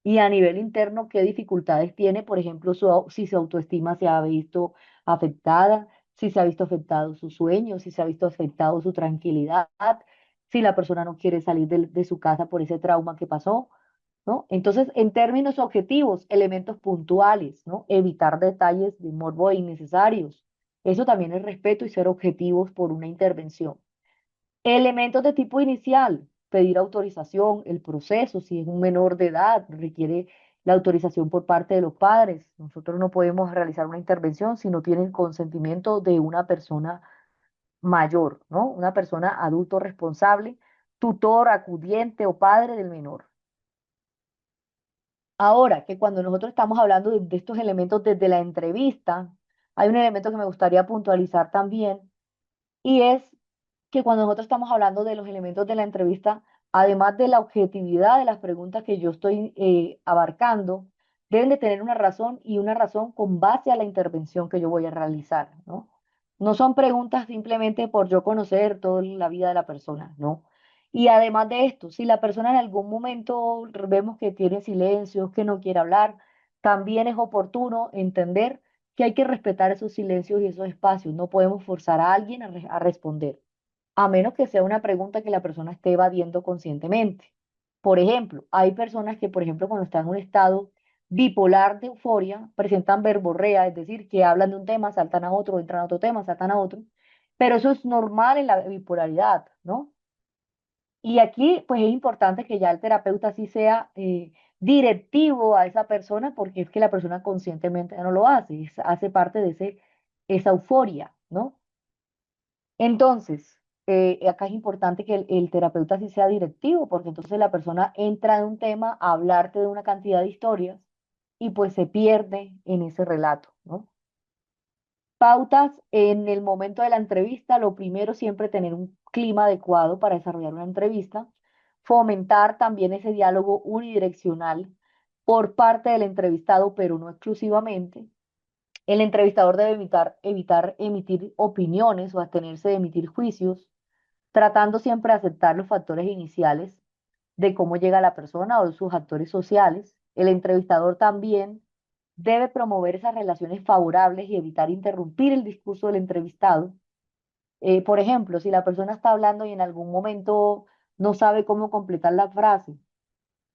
Y a nivel interno, ¿qué dificultades tiene? Por ejemplo, si su autoestima se ha visto afectada, si se ha visto afectado su sueño, si se ha visto afectado su tranquilidad, si la persona no quiere salir de su casa por ese trauma que pasó, ¿no? Entonces, en términos objetivos, elementos puntuales, ¿no? Evitar detalles de morbo innecesarios. Eso también es respeto y ser objetivos por una intervención. Elementos de tipo inicial, pedir autorización, el proceso, si es un menor de edad, requiere la autorización por parte de los padres. Nosotros no podemos realizar una intervención si no tiene el consentimiento de una persona mayor, ¿no? Una persona adulto responsable, tutor, acudiente o padre del menor. Ahora, que cuando nosotros estamos hablando de estos elementos desde la entrevista, hay un elemento que me gustaría puntualizar también Y es que cuando nosotros estamos hablando de los elementos de la entrevista, además de la objetividad de las preguntas que yo estoy abarcando, deben de tener una razón y una razón con base a la intervención que yo voy a realizar, ¿no? No son preguntas simplemente por yo conocer toda la vida de la persona, ¿no? Y además de esto, si la persona en algún momento vemos que tiene silencios, que no quiere hablar, también es oportuno entender que hay que respetar esos silencios y esos espacios. No podemos forzar a alguien a responder, a menos que sea una pregunta que la persona esté evadiendo conscientemente. Por ejemplo, hay personas que, por ejemplo, cuando están en un estado bipolar de euforia, presentan verborrea, es decir, que hablan de un tema, saltan a otro, entran a otro tema, saltan a otro, pero eso es normal en la bipolaridad, ¿no? Y aquí, pues es importante que ya el terapeuta sí sea directivo a esa persona, porque es que la persona conscientemente no lo hace, hace parte de esa euforia, ¿no? Entonces, acá es importante que el terapeuta sí sea directivo, porque entonces la persona entra en un tema a hablarte de una cantidad de historias y pues se pierde en ese relato, ¿no? Pautas en el momento de la entrevista, lo primero siempre tener un clima adecuado para desarrollar una entrevista, fomentar también ese diálogo unidireccional por parte del entrevistado, pero no exclusivamente. El entrevistador debe evitar emitir opiniones o abstenerse de emitir juicios, tratando siempre de aceptar los factores iniciales de cómo llega la persona o de sus actores sociales. El entrevistador también debe promover esas relaciones favorables y evitar interrumpir el discurso del entrevistado. Por ejemplo, si la persona está hablando y en algún momento no sabe cómo completar la frase,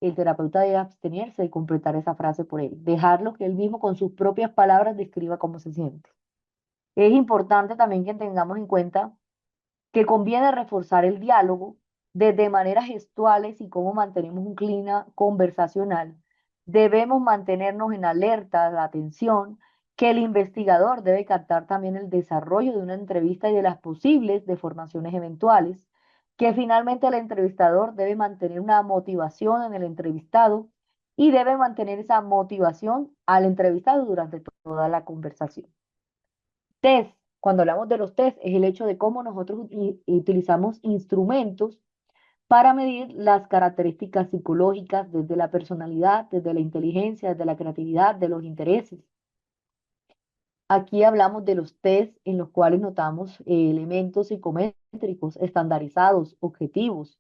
el terapeuta debe abstenerse de completar esa frase por él, dejarlo que él mismo con sus propias palabras describa cómo se siente. Es importante también que tengamos en cuenta que conviene reforzar el diálogo desde maneras gestuales y cómo mantenemos un clima conversacional. Debemos mantenernos en alerta, la atención, que el investigador debe captar también el desarrollo de una entrevista y de las posibles deformaciones eventuales, que finalmente el entrevistador debe mantener una motivación en el entrevistado y debe mantener esa motivación al entrevistado durante toda la conversación. Test, cuando hablamos de los test, es el hecho de cómo nosotros utilizamos instrumentos para medir las características psicológicas desde la personalidad, desde la inteligencia, desde la creatividad, de los intereses. Aquí hablamos de los test en los cuales notamos elementos psicométricos estandarizados, objetivos,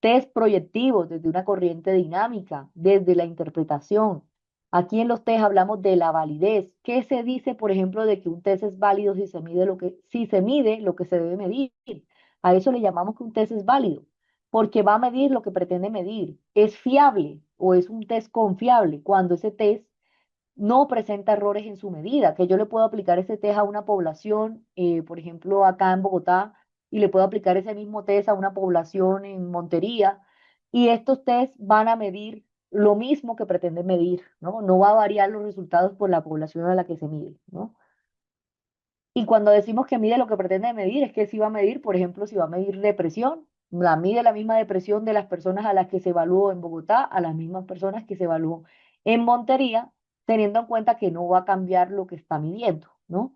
test proyectivos desde una corriente dinámica, desde la interpretación. Aquí en los test hablamos de la validez. ¿Qué se dice, por ejemplo, de que un test es válido si se mide lo que se debe medir? A eso le llamamos que un test es válido, porque va a medir lo que pretende medir. Es fiable o es un test confiable cuando ese test no presenta errores en su medida, que yo le puedo aplicar ese test a una población, por ejemplo, acá en Bogotá, y le puedo aplicar ese mismo test a una población en Montería, y estos test van a medir lo mismo que pretende medir, ¿no? No va a variar los resultados por la población a la que se mide, ¿no? Y cuando decimos que mide lo que pretende medir, es que si va a medir, por ejemplo, si va a medir depresión, la mide la misma depresión de las personas a las que se evaluó en Bogotá, a las mismas personas que se evaluó en Montería, teniendo en cuenta que no va a cambiar lo que está midiendo, ¿no?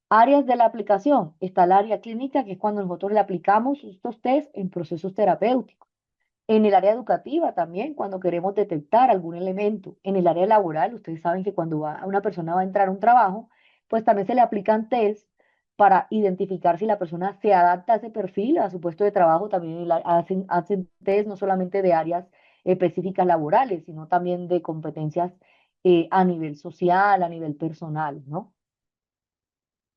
Áreas de la aplicación. Está el área clínica, que es cuando nosotros le aplicamos estos test en procesos terapéuticos. En el área educativa también, cuando queremos detectar algún elemento. En el área laboral, ustedes saben que cuando una persona va a entrar a un trabajo, pues también se le aplican test para identificar si la persona se adapta a ese perfil, a su puesto de trabajo. También hacen test no solamente de áreas específicas laborales, sino también de competencias a nivel social, a nivel personal, ¿no?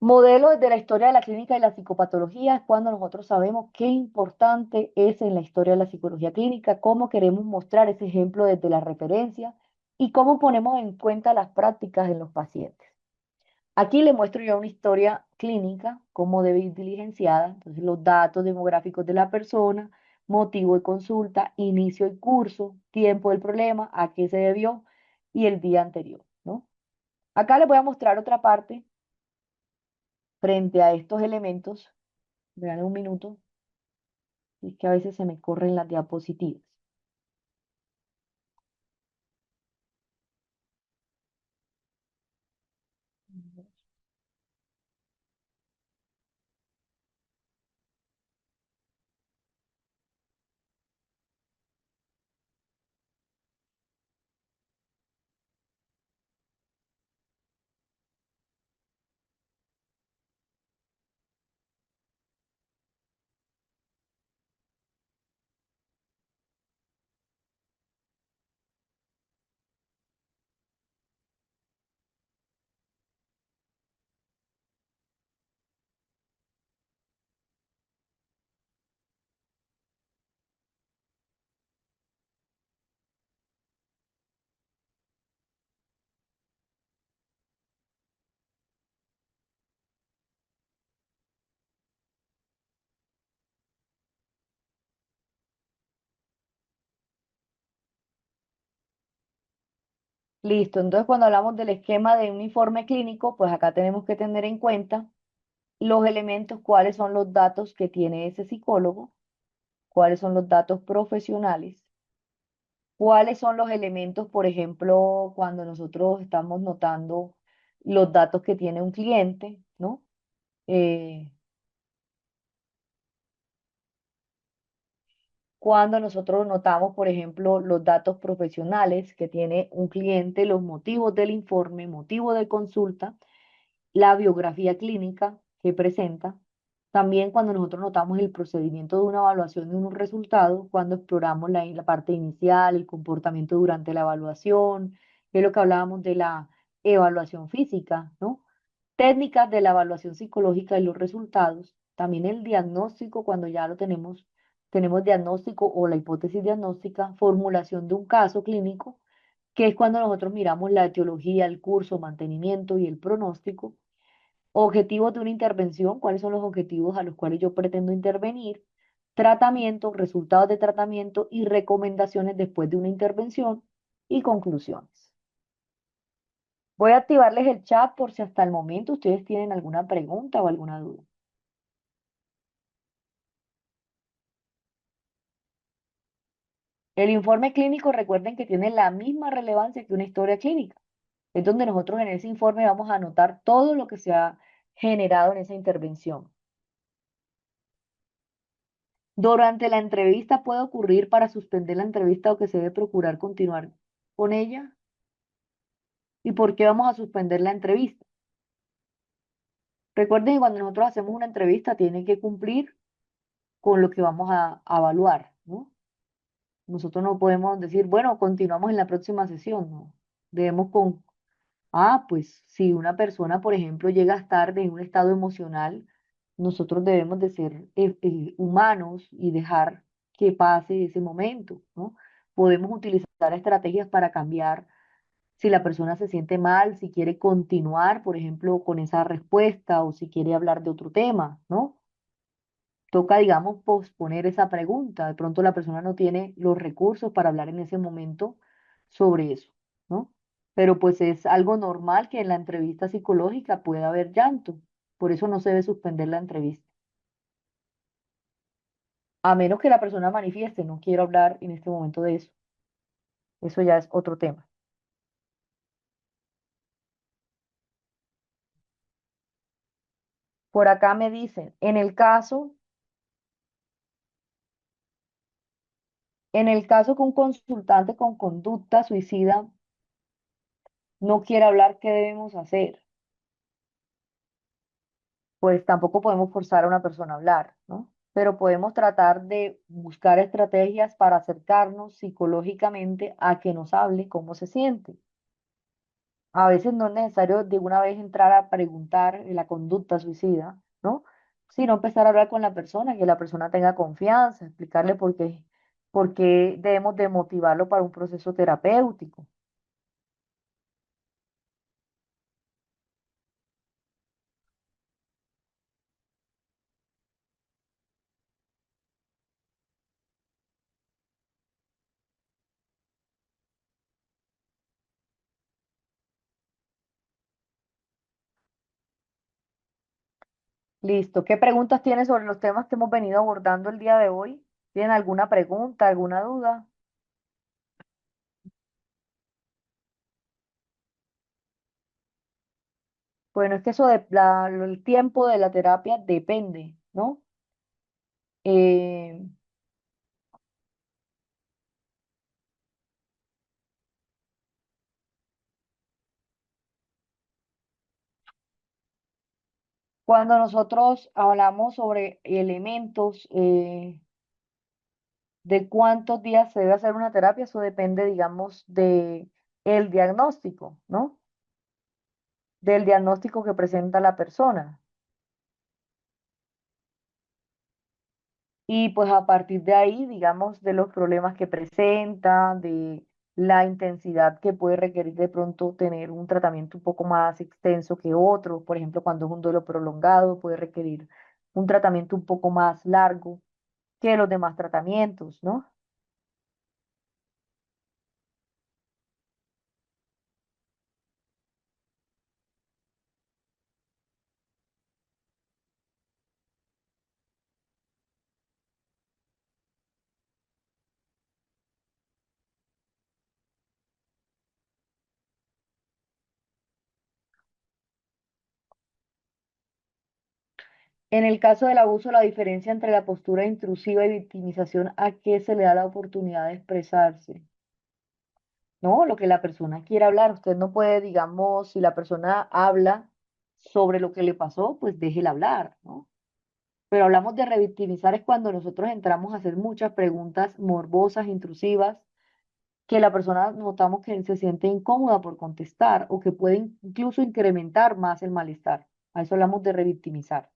Modelo de la historia de la clínica y la psicopatología es cuando nosotros sabemos qué importante es en la historia de la psicología clínica, cómo queremos mostrar ese ejemplo desde la referencia y cómo ponemos en cuenta las prácticas en los pacientes. Aquí le muestro yo una historia clínica, cómo debe ir diligenciada, entonces los datos demográficos de la persona, motivo de consulta, inicio y curso, tiempo del problema, a qué se debió y el día anterior, ¿no? Acá les voy a mostrar otra parte frente a estos elementos. Vean un minuto, es que a veces se me corren las diapositivas. Listo, entonces cuando hablamos del esquema de un informe clínico, pues acá tenemos que tener en cuenta los elementos, cuáles son los datos que tiene ese psicólogo, cuáles son los datos profesionales, cuáles son los elementos, por ejemplo, cuando nosotros estamos notando los datos que tiene un cliente, ¿no? Eh, Cuando nosotros notamos, por ejemplo, los datos profesionales que tiene un cliente, los motivos del informe, motivo de consulta, la biografía clínica que presenta. También cuando nosotros notamos el procedimiento de una evaluación de unos resultados, cuando exploramos la parte inicial, el comportamiento durante la evaluación, que es lo que hablábamos de la evaluación física, ¿no? Técnicas de la evaluación psicológica y los resultados. También el diagnóstico, cuando ya lo tenemos diagnóstico o la hipótesis diagnóstica, formulación de un caso clínico, que es cuando nosotros miramos la etiología, el curso, mantenimiento y el pronóstico. Objetivos de una intervención, cuáles son los objetivos a los cuales yo pretendo intervenir, tratamiento, resultados de tratamiento y recomendaciones después de una intervención y conclusiones. Voy a activarles el chat por si hasta el momento ustedes tienen alguna pregunta o alguna duda. El informe clínico, recuerden que tiene la misma relevancia que una historia clínica. Es donde nosotros en ese informe vamos a anotar todo lo que se ha generado en esa intervención. Durante la entrevista puede ocurrir para suspender la entrevista o que se debe procurar continuar con ella. ¿Y por qué vamos a suspender la entrevista? Recuerden que cuando nosotros hacemos una entrevista tiene que cumplir con lo que vamos a evaluar, ¿no? Nosotros no podemos decir, bueno, continuamos en la próxima sesión, ¿no? Debemos pues si una persona, por ejemplo, llega tarde en un estado emocional, nosotros debemos de ser humanos y dejar que pase ese momento, ¿no? Podemos utilizar estrategias para cambiar si la persona se siente mal, si quiere continuar, por ejemplo, con esa respuesta o si quiere hablar de otro tema, ¿no? Toca, digamos, posponer esa pregunta. De pronto la persona no tiene los recursos para hablar en ese momento sobre eso, ¿no? Pero pues es algo normal que en la entrevista psicológica pueda haber llanto. Por eso no se debe suspender la entrevista. A menos que la persona manifieste, no quiero hablar en este momento de eso. Eso ya es otro tema. Por acá me dicen, en el caso que un consultante con conducta suicida no quiere hablar, ¿qué debemos hacer? Pues tampoco podemos forzar a una persona a hablar, ¿no? Pero podemos tratar de buscar estrategias para acercarnos psicológicamente a que nos hable cómo se siente. A veces no es necesario de una vez entrar a preguntar la conducta suicida, ¿no? Sino empezar a hablar con la persona, que la persona tenga confianza, explicarle por qué debemos de motivarlo para un proceso terapéutico. Listo. ¿Qué preguntas tienes sobre los temas que hemos venido abordando el día de hoy? ¿Tienen alguna pregunta, alguna duda? Bueno, es que eso de el tiempo de la terapia depende, ¿no? Eh, Cuando nosotros hablamos sobre elementos de cuántos días se debe hacer una terapia, eso depende, digamos, de el diagnóstico, ¿no? Del diagnóstico que presenta la persona. Y pues a partir de ahí, digamos, de los problemas que presenta, de la intensidad que puede requerir de pronto tener un tratamiento un poco más extenso que otro, por ejemplo, cuando es un duelo prolongado, puede requerir un tratamiento un poco más largo que los demás tratamientos, ¿no? En el caso del abuso, la diferencia entre la postura intrusiva y victimización, ¿a qué se le da la oportunidad de expresarse? No, lo que la persona quiera hablar. Usted no puede, digamos, si la persona habla sobre lo que le pasó, pues déjela hablar, ¿no? Pero hablamos de revictimizar es cuando nosotros entramos a hacer muchas preguntas morbosas, intrusivas, que la persona notamos que se siente incómoda por contestar o que puede incluso incrementar más el malestar. A eso hablamos de revictimizar.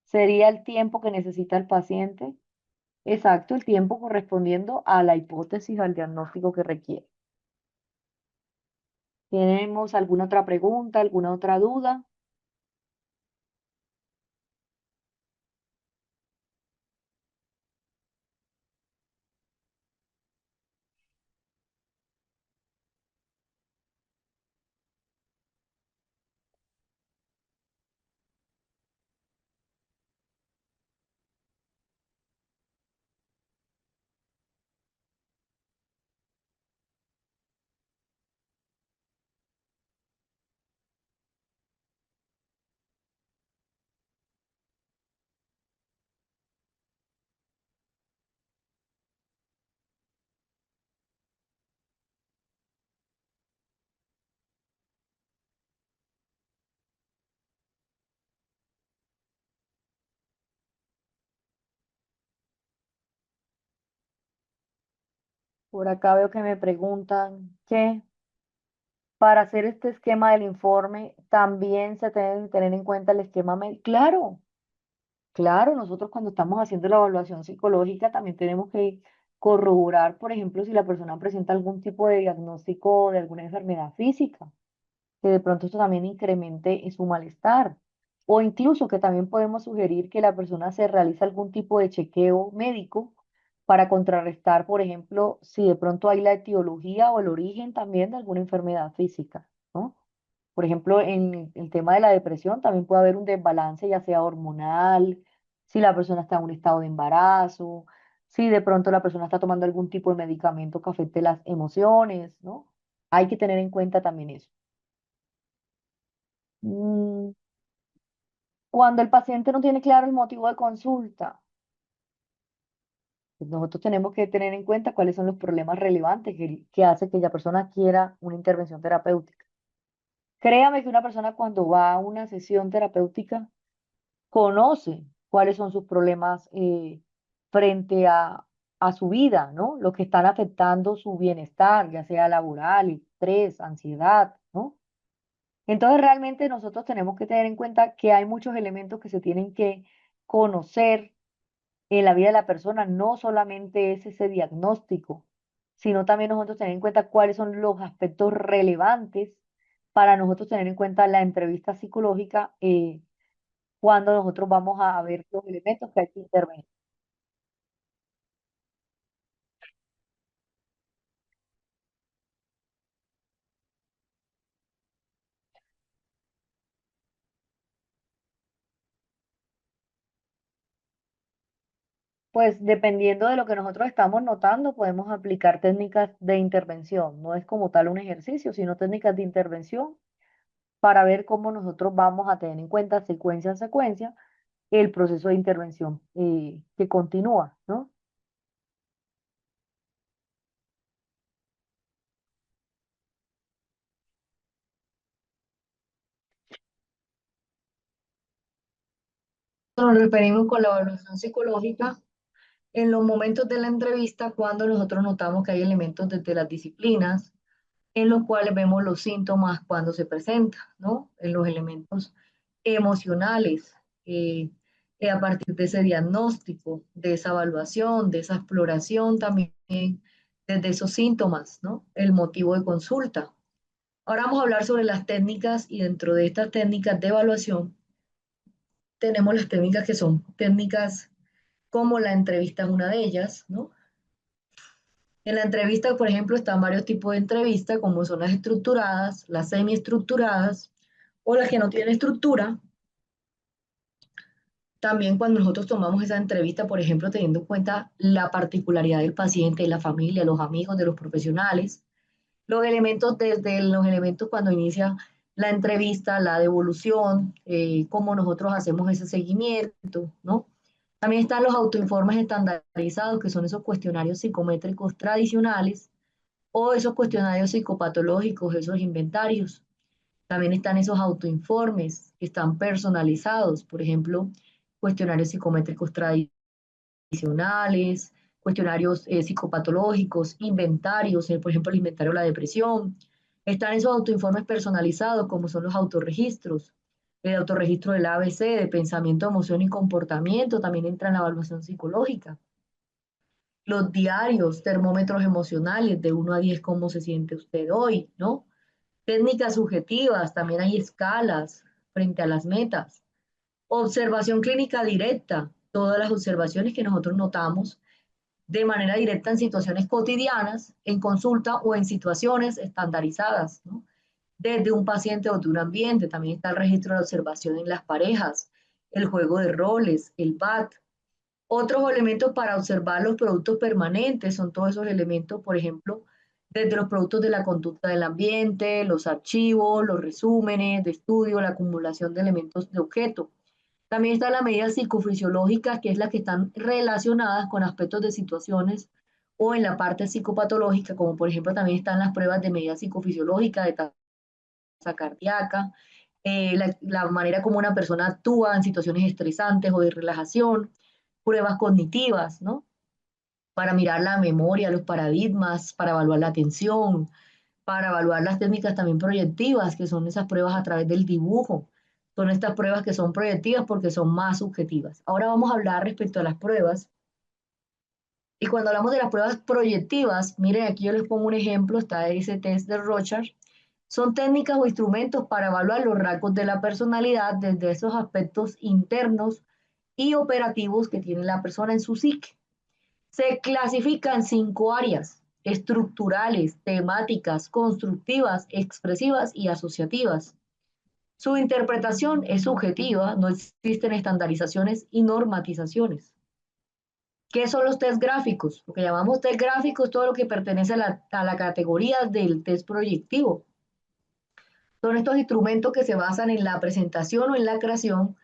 Sería el tiempo que necesita el paciente. Exacto, el tiempo correspondiendo a la hipótesis, al diagnóstico que requiere. ¿Tenemos alguna otra pregunta, alguna otra duda? Por acá veo que me preguntan que para hacer este esquema del informe también se debe tener en cuenta el esquema médico. Claro, claro, nosotros cuando estamos haciendo la evaluación psicológica también tenemos que corroborar, por ejemplo, si la persona presenta algún tipo de diagnóstico de alguna enfermedad física, que de pronto esto también incremente en su malestar. O incluso que también podemos sugerir que la persona se realice algún tipo de chequeo médico para contrarrestar, por ejemplo, si de pronto hay la etiología o el origen también de alguna enfermedad física, ¿no? Por ejemplo, en el tema de la depresión también puede haber un desbalance, ya sea hormonal, si la persona está en un estado de embarazo, si de pronto la persona está tomando algún tipo de medicamento que afecte las emociones, ¿no? Hay que tener en cuenta también eso. Mm, Cuando el paciente no tiene claro el motivo de consulta, pues nosotros tenemos que tener en cuenta cuáles son los problemas relevantes que hace que la persona quiera una intervención terapéutica. Créame que una persona cuando va a una sesión terapéutica conoce cuáles son sus problemas frente a su vida, ¿no? Los que están afectando su bienestar, ya sea laboral, estrés, ansiedad, ¿no? Entonces, realmente nosotros tenemos que tener en cuenta que hay muchos elementos que se tienen que conocer en la vida de la persona, no solamente es ese diagnóstico, sino también nosotros tener en cuenta cuáles son los aspectos relevantes para nosotros tener en cuenta la entrevista psicológica cuando nosotros vamos a ver los elementos que hay que intervenir. Pues dependiendo de lo que nosotros estamos notando, podemos aplicar técnicas de intervención. No es como tal un ejercicio, sino técnicas de intervención para ver cómo nosotros vamos a tener en cuenta secuencia a secuencia el proceso de intervención que continúa, ¿no? Nos referimos con la evaluación psicológica en los momentos de la entrevista cuando nosotros notamos que hay elementos desde las disciplinas en los cuales vemos los síntomas cuando se presentan, ¿no? En los elementos emocionales, eh, a partir de ese diagnóstico, de esa evaluación, de esa exploración también, desde esos síntomas, ¿no? El motivo de consulta. Ahora vamos a hablar sobre las técnicas y dentro de estas técnicas de evaluación tenemos las técnicas que son técnicas como la entrevista es una de ellas, ¿no? En la entrevista, por ejemplo, están varios tipos de entrevistas, como son las estructuradas, las semiestructuradas o las que no tienen estructura. También cuando nosotros tomamos esa entrevista, por ejemplo, teniendo en cuenta la particularidad del paciente, la familia, los amigos, de los profesionales, los elementos desde los elementos cuando inicia la entrevista, la devolución, cómo nosotros hacemos ese seguimiento, ¿no? También están los autoinformes estandarizados, que son esos cuestionarios psicométricos tradicionales o esos cuestionarios psicopatológicos, esos inventarios. También están esos autoinformes que están personalizados, por ejemplo, cuestionarios psicométricos tradicionales, cuestionarios psicopatológicos, inventarios, por ejemplo, el inventario de la depresión. Están esos autoinformes personalizados, como son los autorregistros. El autorregistro del ABC, de pensamiento, emoción y comportamiento, también entra en la evaluación psicológica. Los diarios, termómetros emocionales, de 1 a 10, cómo se siente usted hoy, ¿no? Técnicas subjetivas, también hay escalas frente a las metas. Observación clínica directa, todas las observaciones que nosotros notamos de manera directa en situaciones cotidianas, en consulta o en situaciones estandarizadas, ¿no? Desde un paciente o de un ambiente. También está el registro de observación en las parejas, el juego de roles, el BAT. Otros elementos para observar los productos permanentes son todos esos elementos, por ejemplo, desde los productos de la conducta del ambiente, los archivos, los resúmenes de estudio, la acumulación de elementos de objeto. También está la medida psicofisiológica, que es la que están relacionadas con aspectos de situaciones o en la parte psicopatológica, como por ejemplo también están las pruebas de medida psicofisiológica, de tasa cardíaca, la manera como una persona actúa en situaciones estresantes o de relajación, pruebas cognitivas, ¿no? Para mirar la memoria, los paradigmas, para evaluar la atención, para evaluar las técnicas también proyectivas, que son esas pruebas a través del dibujo. Son estas pruebas que son proyectivas porque son más subjetivas. Ahora vamos a hablar respecto a las pruebas. Y cuando hablamos de las pruebas proyectivas, miren, aquí yo les pongo un ejemplo, está ese test de Rorschach. Son técnicas o instrumentos para evaluar los rasgos de la personalidad desde esos aspectos internos y operativos que tiene la persona en su psique. Se clasifica en 5 áreas: estructurales, temáticas, constructivas, expresivas y asociativas. Su interpretación es subjetiva, no existen estandarizaciones y normatizaciones. ¿Qué son los test gráficos? Lo que llamamos test gráficos, todo lo que pertenece a la categoría del test proyectivo. Son estos instrumentos que se basan en la presentación o en la creación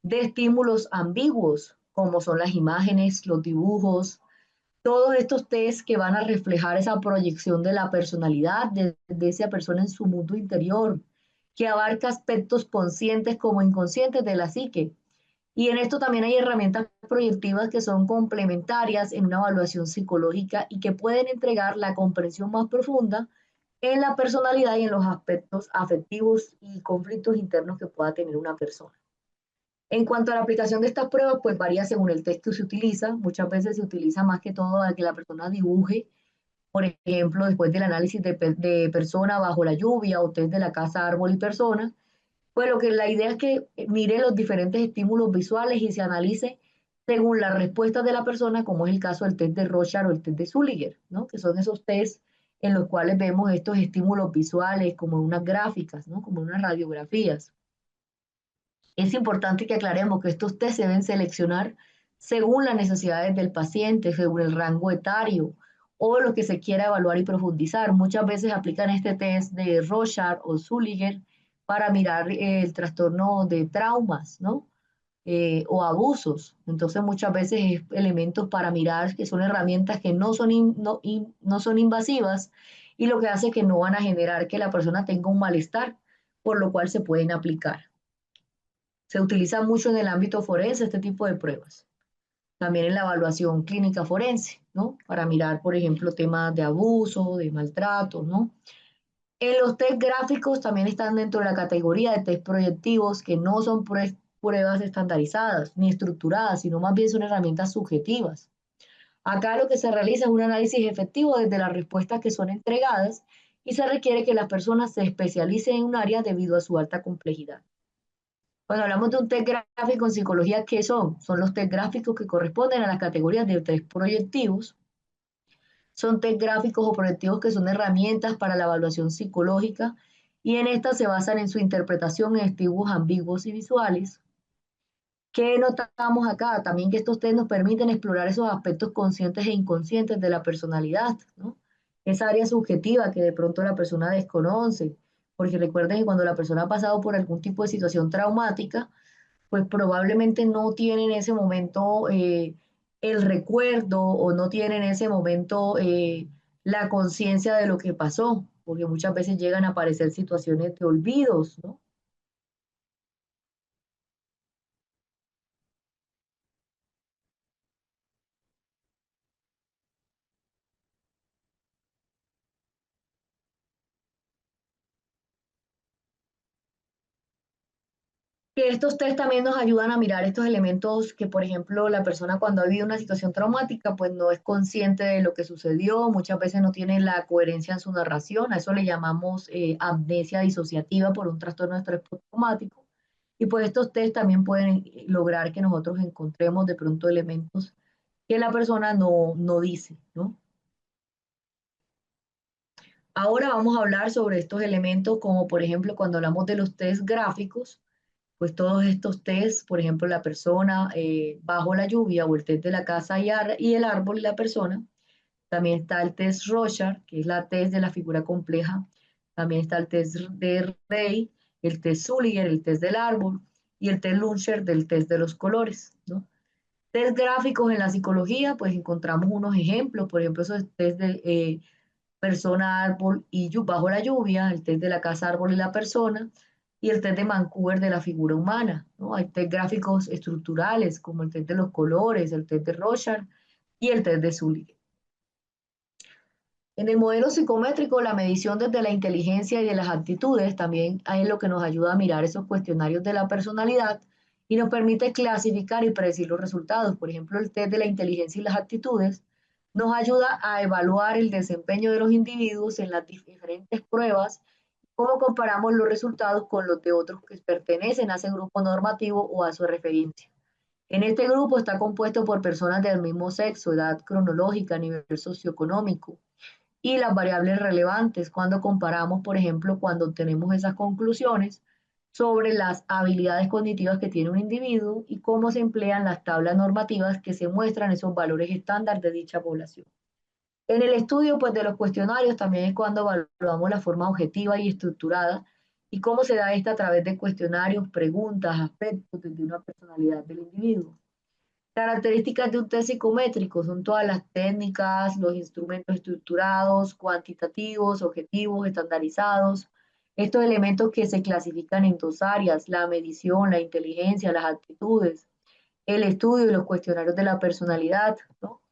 de estímulos ambiguos, como son las imágenes, los dibujos, todos estos test que van a reflejar esa proyección de la personalidad de esa persona en su mundo interior, que abarca aspectos conscientes como inconscientes de la psique. Y en esto también hay herramientas proyectivas que son complementarias en una evaluación psicológica y que pueden entregar la comprensión más profunda en la personalidad y en los aspectos afectivos y conflictos internos que pueda tener una persona. En cuanto a la aplicación de estas pruebas, pues varía según el texto que se utiliza. Muchas veces se utiliza más que todo a que la persona dibuje, por ejemplo, después del análisis de persona bajo la lluvia o test de la casa, árbol y persona. Pues lo que la idea es que mire los diferentes estímulos visuales y se analice según las respuestas de la persona, como es el caso del test de Rorschach o el test de Zülliger, ¿no? Que son esos tests en los cuales vemos estos estímulos visuales como unas gráficas, ¿no? Como unas radiografías. Es importante que aclaremos que estos test se deben seleccionar según las necesidades del paciente, según el rango etario o lo que se quiera evaluar y profundizar. Muchas veces aplican este test de Rorschach o Zülliger para mirar el trastorno de traumas, ¿no? O abusos. Entonces muchas veces es elementos para mirar que son herramientas que no son invasivas y lo que hace que no van a generar que la persona tenga un malestar, por lo cual se pueden aplicar. Se utiliza mucho en el ámbito forense este tipo de pruebas. También en la evaluación clínica forense, ¿no? Para mirar, por ejemplo, temas de abuso, de maltrato, ¿no? En los test gráficos también están dentro de la categoría de test proyectivos, que no son pruebas estandarizadas ni estructuradas, sino más bien son herramientas subjetivas. Acá lo que se realiza es un análisis efectivo desde las respuestas que son entregadas y se requiere que las personas se especialicen en un área debido a su alta complejidad. Cuando hablamos de un test gráfico en psicología, ¿qué son? Son los test gráficos que corresponden a las categorías de test proyectivos. Son test gráficos o proyectivos que son herramientas para la evaluación psicológica y en estas se basan en su interpretación en dibujos ambiguos y visuales. ¿Qué notamos acá? También que estos test nos permiten explorar esos aspectos conscientes e inconscientes de la personalidad, ¿no? Esa área subjetiva que de pronto la persona desconoce. porque recuerden que cuando la persona ha pasado por algún tipo de situación traumática, pues probablemente no tiene en ese momento el recuerdo o no tiene en ese momento la conciencia de lo que pasó, porque muchas veces llegan a aparecer situaciones de olvidos, ¿no? Que estos test también nos ayudan a mirar estos elementos que, por ejemplo, la persona cuando ha vivido una situación traumática, pues no es consciente de lo que sucedió, muchas veces no tiene la coherencia en su narración, a eso le llamamos amnesia disociativa por un trastorno de estrés postraumático. Y pues estos test también pueden lograr que nosotros encontremos de pronto elementos que la persona no dice, ¿no? Ahora vamos a hablar sobre estos elementos, como por ejemplo cuando hablamos de los test gráficos, pues todos estos test, por ejemplo, la persona bajo la lluvia o el test de la casa y el árbol y la persona. También está el test Rorschach, que es la test de la figura compleja. También está el test de Rey, el test Sulliger, el test del árbol y el test Lunscher del test de los colores, ¿no? Test gráficos en la psicología, pues encontramos unos ejemplos, por ejemplo, esos test de persona, árbol y bajo la lluvia, el test de la casa, árbol y la persona, y el test de Vancouver de la figura humana, ¿no? Hay test gráficos estructurales, como el test de los colores, el test de Rorschach y el test de Sully. En el modelo psicométrico, la medición desde la inteligencia y de las actitudes también es lo que nos ayuda a mirar esos cuestionarios de la personalidad y nos permite clasificar y predecir los resultados. Por ejemplo, el test de la inteligencia y las actitudes nos ayuda a evaluar el desempeño de los individuos en las diferentes pruebas, cómo comparamos los resultados con los de otros que pertenecen a ese grupo normativo o a su referencia. En este grupo está compuesto por personas del mismo sexo, edad cronológica, nivel socioeconómico, y las variables relevantes cuando comparamos, por ejemplo, cuando obtenemos esas conclusiones sobre las habilidades cognitivas que tiene un individuo y cómo se emplean las tablas normativas que se muestran esos valores estándar de dicha población. En el estudio pues, de los cuestionarios también es cuando evaluamos la forma objetiva y estructurada y cómo se da esta a través de cuestionarios, preguntas, aspectos de una personalidad del individuo. Características de un test psicométrico son todas las técnicas, los instrumentos estructurados, cuantitativos, objetivos, estandarizados. Estos elementos que se clasifican en dos áreas, la medición, la inteligencia, las actitudes, el estudio y los cuestionarios de la personalidad, ¿no?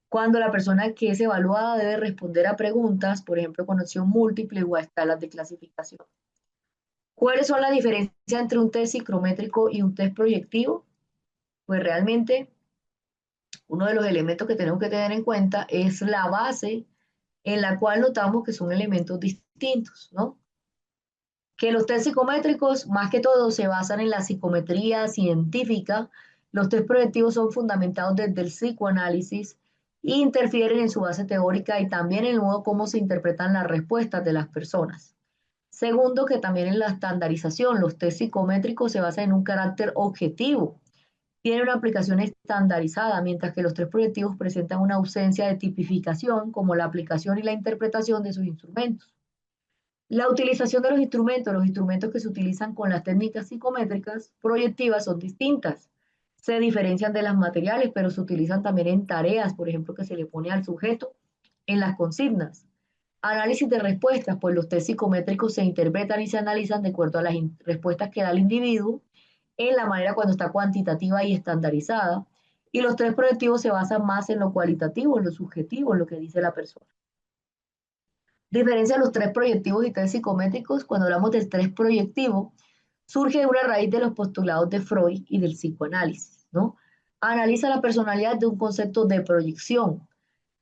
Cuando la persona que es evaluada debe responder a preguntas, por ejemplo, con opción múltiple o a escalas de clasificación. ¿Cuáles son las diferencias entre un test psicométrico y un test proyectivo? Pues realmente uno de los elementos que tenemos que tener en cuenta es la base en la cual notamos que son elementos distintos, ¿no? Que los test psicométricos, más que todo, se basan en la psicometría científica. Los test proyectivos son fundamentados desde el psicoanálisis e interfieren en su base teórica y también en el modo como se interpretan las respuestas de las personas. Segundo, que también en la estandarización, los test psicométricos se basan en un carácter objetivo, tiene una aplicación estandarizada, mientras que los tres proyectivos presentan una ausencia de tipificación, como la aplicación y la interpretación de sus instrumentos. La utilización de los instrumentos que se utilizan con las técnicas psicométricas proyectivas son distintas. Se diferencian de las materiales, pero se utilizan también en tareas, por ejemplo, que se le pone al sujeto en las consignas. Análisis de respuestas, pues los test psicométricos se interpretan y se analizan de acuerdo a las respuestas que da el individuo en la manera cuando está cuantitativa y estandarizada. Y los test proyectivos se basan más en lo cualitativo, en lo subjetivo, en lo que dice la persona. Diferencia los tres proyectivos y test psicométricos. Cuando hablamos del test proyectivo, surge de una raíz de los postulados de Freud y del psicoanálisis, ¿no? Analiza la personalidad de un concepto de proyección,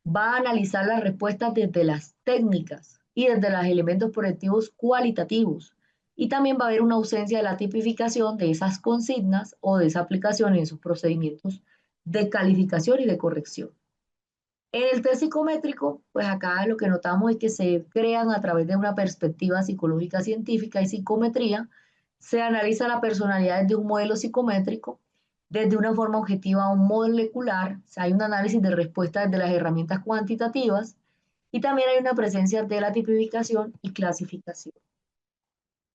va a analizar las respuestas desde las técnicas y desde los elementos proyectivos cualitativos. Y también va a haber una ausencia de la tipificación de esas consignas o de esa aplicación en esos procedimientos de calificación y de corrección. En el test psicométrico, pues acá lo que notamos es que se crean a través de una perspectiva psicológica científica y psicometría, se analiza la personalidad desde un modelo psicométrico, desde una forma objetiva o molecular, o sea, hay un análisis de respuesta desde las herramientas cuantitativas y también hay una presencia de la tipificación y clasificación.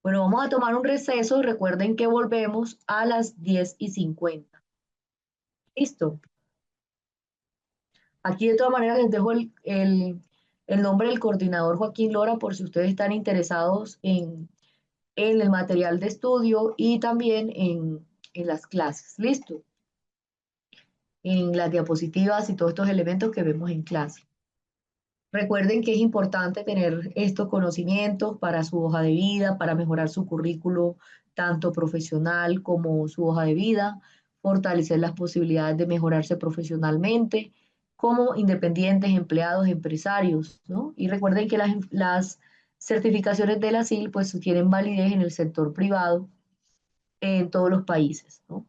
Bueno, vamos a tomar un receso. Recuerden que volvemos a las 10:50. ¿Listo? Aquí de todas maneras les dejo el nombre del coordinador Joaquín Lora por si ustedes están interesados en el material de estudio y también en las clases. ¿Listo? En las diapositivas y todos estos elementos que vemos en clase. Recuerden que es importante tener estos conocimientos para su hoja de vida, para mejorar su currículo, tanto profesional como su hoja de vida, fortalecer las posibilidades de mejorarse profesionalmente, como independientes, empleados, empresarios, ¿no? Y recuerden que las certificaciones de la SIL pues tienen validez en el sector privado en todos los países, ¿no?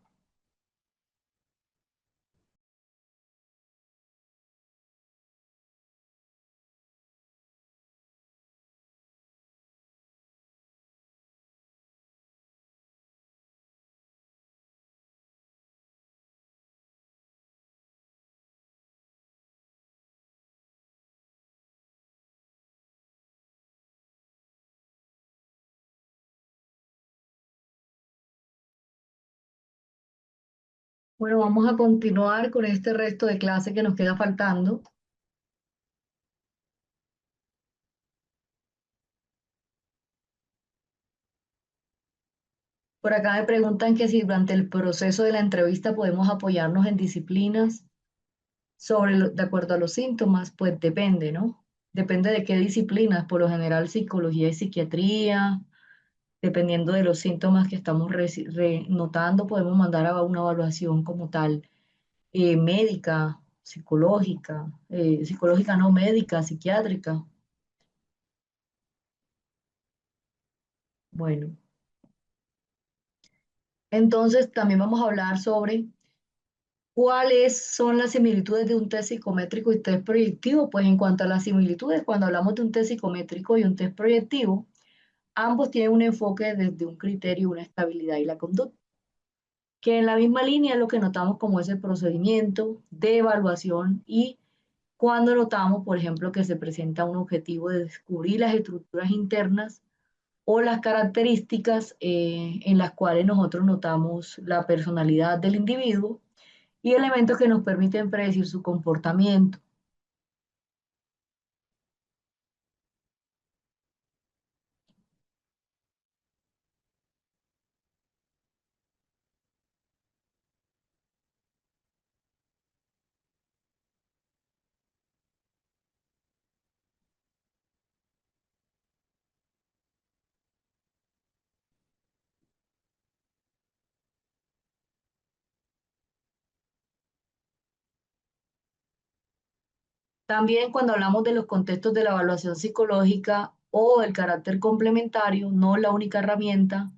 Bueno, vamos a continuar con este resto de clase que nos queda faltando. Por acá me preguntan que si durante el proceso de la entrevista podemos apoyarnos en disciplinas de acuerdo a los síntomas. Pues depende, ¿no? Depende de qué disciplinas, por lo general psicología y psiquiatría, dependiendo de los síntomas que estamos notando, podemos mandar a una evaluación como tal, médica, psicológica no médica, psiquiátrica. Bueno, entonces también vamos a hablar sobre ¿cuáles son las similitudes de un test psicométrico y test proyectivo? Pues en cuanto a las similitudes, cuando hablamos de un test psicométrico y un test proyectivo, ambos tienen un enfoque desde un criterio, una estabilidad y la conducta, que en la misma línea es lo que notamos como ese procedimiento de evaluación y cuando notamos, por ejemplo, que se presenta un objetivo de descubrir las estructuras internas o las características en las cuales nosotros notamos la personalidad del individuo y elementos que nos permiten predecir su comportamiento. También cuando hablamos de los contextos de la evaluación psicológica o el carácter complementario, no la única herramienta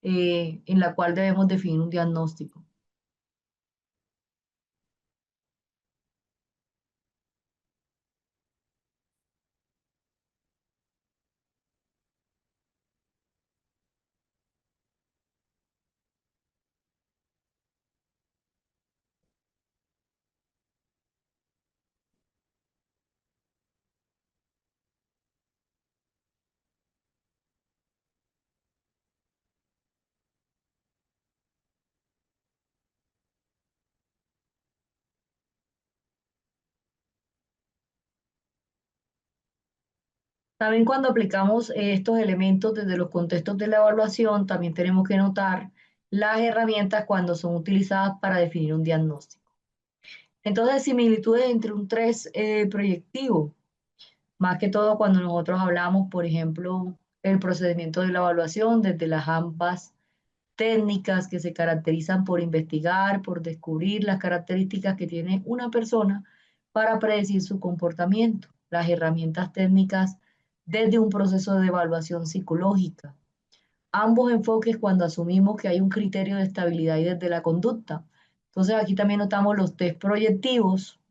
en la cual debemos definir un diagnóstico. También cuando aplicamos estos elementos desde los contextos de la evaluación, también tenemos que notar las herramientas cuando son utilizadas para definir un diagnóstico. Entonces, similitudes entre un 3 proyectivo, más que todo cuando nosotros hablamos, por ejemplo, el procedimiento de la evaluación desde las ambas técnicas que se caracterizan por investigar, por descubrir las características que tiene una persona para predecir su comportamiento, las herramientas técnicas desde un proceso de evaluación psicológica. Ambos enfoques cuando asumimos que hay un criterio de estabilidad y desde la conducta. Entonces aquí también notamos los test proyectivos,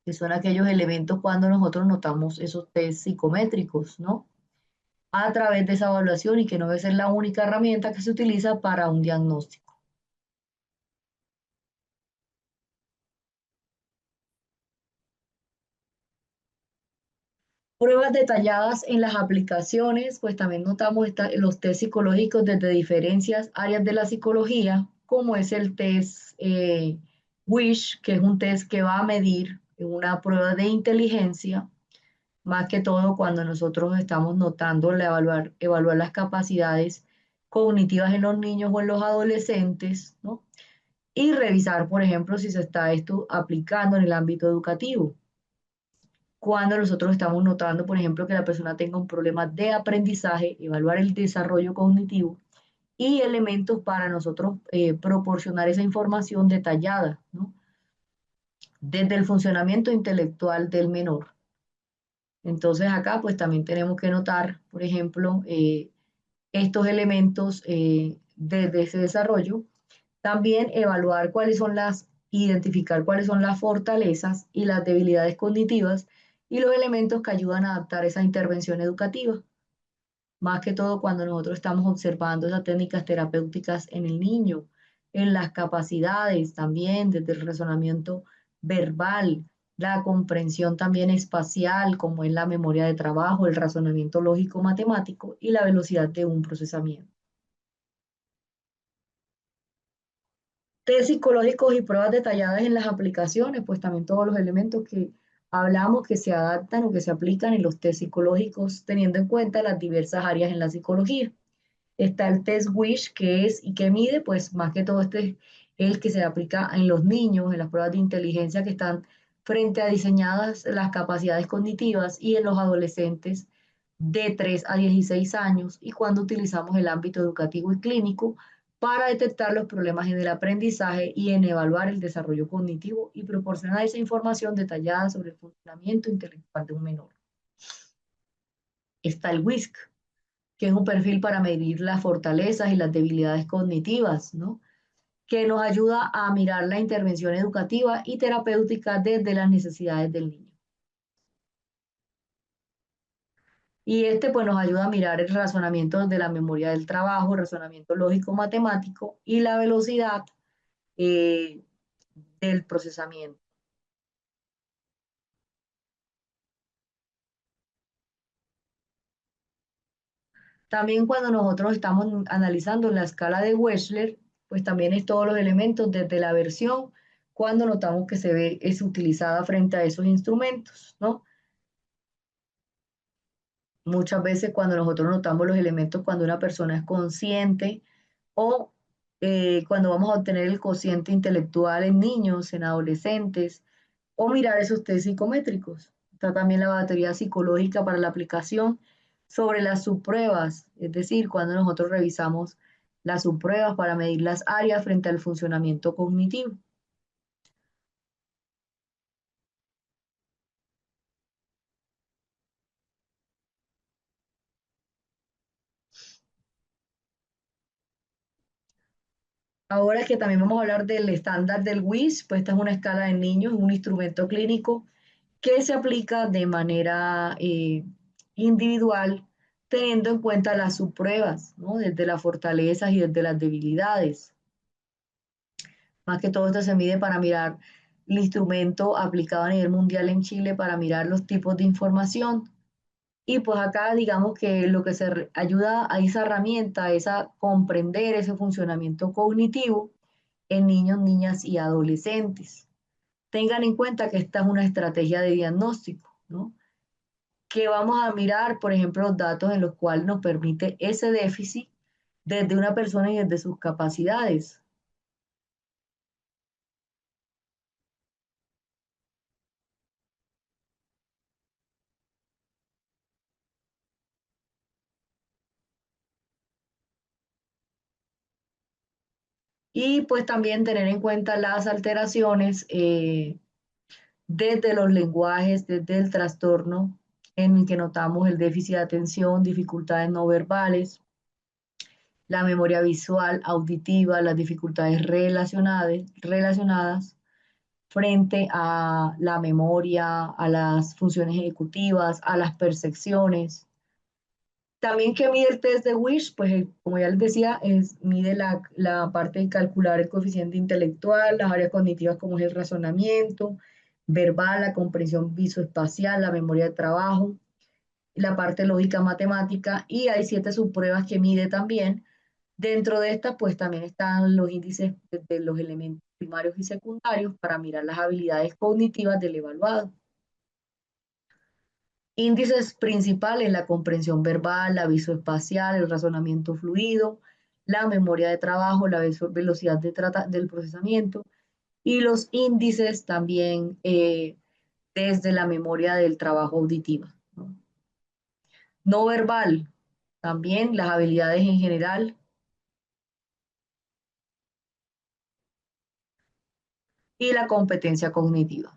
que son aquellos elementos cuando nosotros notamos esos test psicométricos, ¿no? A través de esa evaluación y que no debe ser la única herramienta que se utiliza para un diagnóstico. Pruebas detalladas en las aplicaciones, pues también notamos los test psicológicos desde diferentes áreas de la psicología, como es el test WISH, que es un test que va a medir una prueba de inteligencia, más que todo cuando nosotros estamos notando evaluar las capacidades cognitivas en los niños o en los adolescentes, ¿no? Y revisar, por ejemplo, si se está esto aplicando en el ámbito educativo. Cuando nosotros estamos notando, por ejemplo, que la persona tenga un problema de aprendizaje, evaluar el desarrollo cognitivo y elementos para nosotros proporcionar esa información detallada, ¿no? Desde el funcionamiento intelectual del menor. Entonces acá pues también tenemos que notar, por ejemplo, estos elementos desde ese desarrollo. También identificar cuáles son las fortalezas y las debilidades cognitivas y los elementos que ayudan a adaptar esa intervención educativa. Más que todo cuando nosotros estamos observando esas técnicas terapéuticas en el niño, en las capacidades también, desde el razonamiento verbal, la comprensión también espacial, como es la memoria de trabajo, el razonamiento lógico matemático y la velocidad de un procesamiento. Test psicológicos y pruebas detalladas en las aplicaciones, pues también todos los elementos que hablamos que se adaptan o que se aplican en los test psicológicos, teniendo en cuenta las diversas áreas en la psicología. Está el test WISH, que es y que mide, pues más que todo este es el que se aplica en los niños, en las pruebas de inteligencia que están frente a diseñadas las capacidades cognitivas y en los adolescentes de 3 a 16 años y cuando utilizamos el ámbito educativo y clínico para detectar los problemas en el aprendizaje y en evaluar el desarrollo cognitivo y proporcionar esa información detallada sobre el funcionamiento intelectual de un menor. Está el WISC, que es un perfil para medir las fortalezas y las debilidades cognitivas, ¿no? Que nos ayuda a mirar la intervención educativa y terapéutica desde las necesidades del niño. Y este pues nos ayuda a mirar el razonamiento de la memoria del trabajo, el razonamiento lógico matemático y la velocidad eh, del procesamiento. También cuando nosotros estamos analizando la escala de Wechsler, pues también es todos los elementos desde la versión, cuando notamos que es utilizada frente a esos instrumentos, ¿no? Muchas veces cuando nosotros notamos los elementos cuando una persona es consciente o cuando vamos a obtener el cociente intelectual en niños, en adolescentes, o mirar esos test psicométricos. Está también la batería psicológica para la aplicación sobre las subpruebas, es decir, cuando nosotros revisamos las subpruebas para medir las áreas frente al funcionamiento cognitivo. Ahora que también vamos a hablar del estándar del WIS, pues esta es una escala de niños, un instrumento clínico que se aplica de manera individual, teniendo en cuenta las subpruebas, ¿no? Desde las fortalezas y desde las debilidades. Más que todo esto se mide para mirar el instrumento aplicado a nivel mundial en Chile para mirar los tipos de información. Y pues acá digamos que lo que ayuda a esa herramienta es a comprender ese funcionamiento cognitivo en niños, niñas y adolescentes. Tengan en cuenta que esta es una estrategia de diagnóstico, ¿no? Que vamos a mirar, por ejemplo, los datos en los cuales nos permite ese déficit desde una persona y desde sus capacidades. Y pues también tener en cuenta las alteraciones desde los lenguajes, desde el trastorno en el que notamos el déficit de atención, dificultades no verbales, la memoria visual, auditiva, las dificultades relacionadas frente a la memoria, a las funciones ejecutivas, a las percepciones. También que mide el test de WISH, pues como ya les decía, mide la parte de calcular el coeficiente intelectual, las áreas cognitivas como es el razonamiento, verbal, la comprensión visoespacial, la memoria de trabajo. la parte lógica matemática y hay 7 subpruebas que mide también. Dentro de estas, pues también están los índices de los elementos primarios y secundarios para mirar las habilidades cognitivas del evaluado. Índices principales, la comprensión verbal, la visoespacial, el razonamiento fluido, la memoria de trabajo, la velocidad del procesamiento y los índices también desde la memoria del trabajo auditiva, ¿no? No verbal, también las habilidades en general y la competencia cognitiva.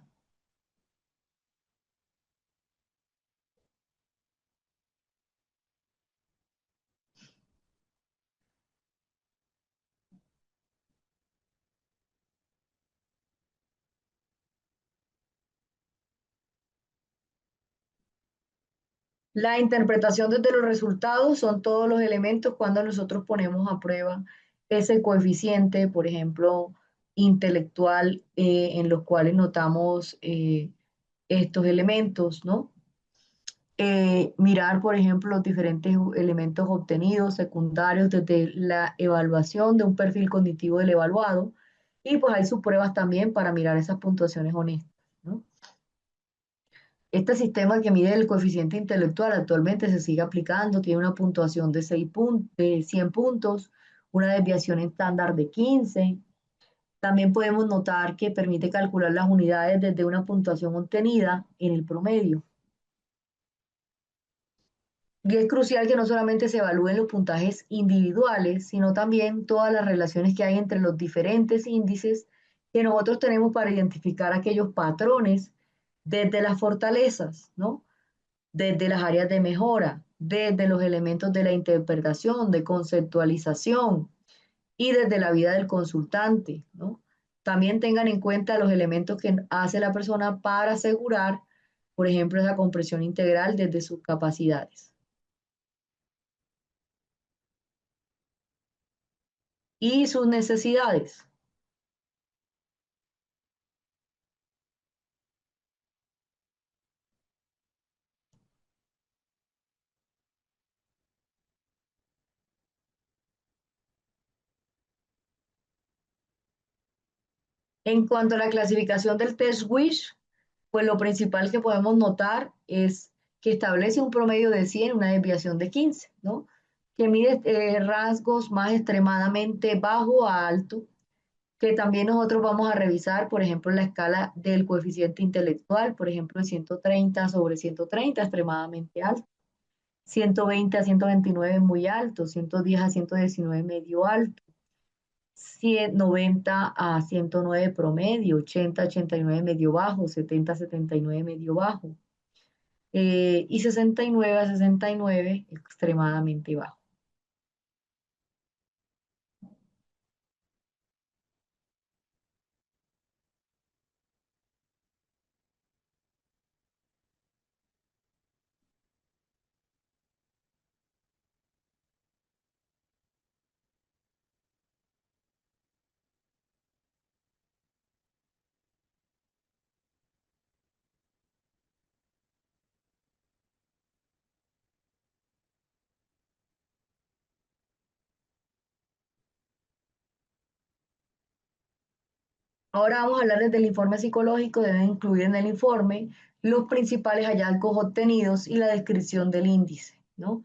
La interpretación desde los resultados son todos los elementos cuando nosotros ponemos a prueba ese coeficiente, por ejemplo, intelectual, en los cuales notamos estos elementos, ¿no? Mirar, por ejemplo, los diferentes elementos obtenidos, secundarios, desde la evaluación de un perfil cognitivo del evaluado. Y pues hay subpruebas también para mirar esas puntuaciones honestas, ¿no? Este sistema que mide el coeficiente intelectual actualmente se sigue aplicando, tiene una puntuación de, 100 puntos, una desviación estándar de 15. También podemos notar que permite calcular las unidades desde una puntuación obtenida en el promedio. Y es crucial que no solamente se evalúen los puntajes individuales, sino también todas las relaciones que hay entre los diferentes índices que nosotros tenemos para identificar aquellos patrones desde las fortalezas, ¿no? Desde las áreas de mejora, desde los elementos de la interpretación, de conceptualización y desde la vida del consultante, ¿no? También tengan en cuenta los elementos que hace la persona para asegurar, por ejemplo, esa comprensión integral desde sus capacidades y sus necesidades. En cuanto a la clasificación del test WISH, pues lo principal que podemos notar es que establece un promedio de 100, una desviación de 15, ¿no? Que mide rasgos más extremadamente bajo a alto, que también nosotros vamos a revisar, por ejemplo, la escala del coeficiente intelectual, por ejemplo, de 130 sobre 130, extremadamente alto, 120 a 129 muy alto, 110 a 119 medio alto, 90 a 109 promedio, 80 a 89 medio bajo, 70 a 79 medio bajo, y 69 a 69 extremadamente bajo. Ahora vamos a hablar del informe psicológico. Deben incluir en el informe los principales hallazgos obtenidos y la descripción del índice, ¿no?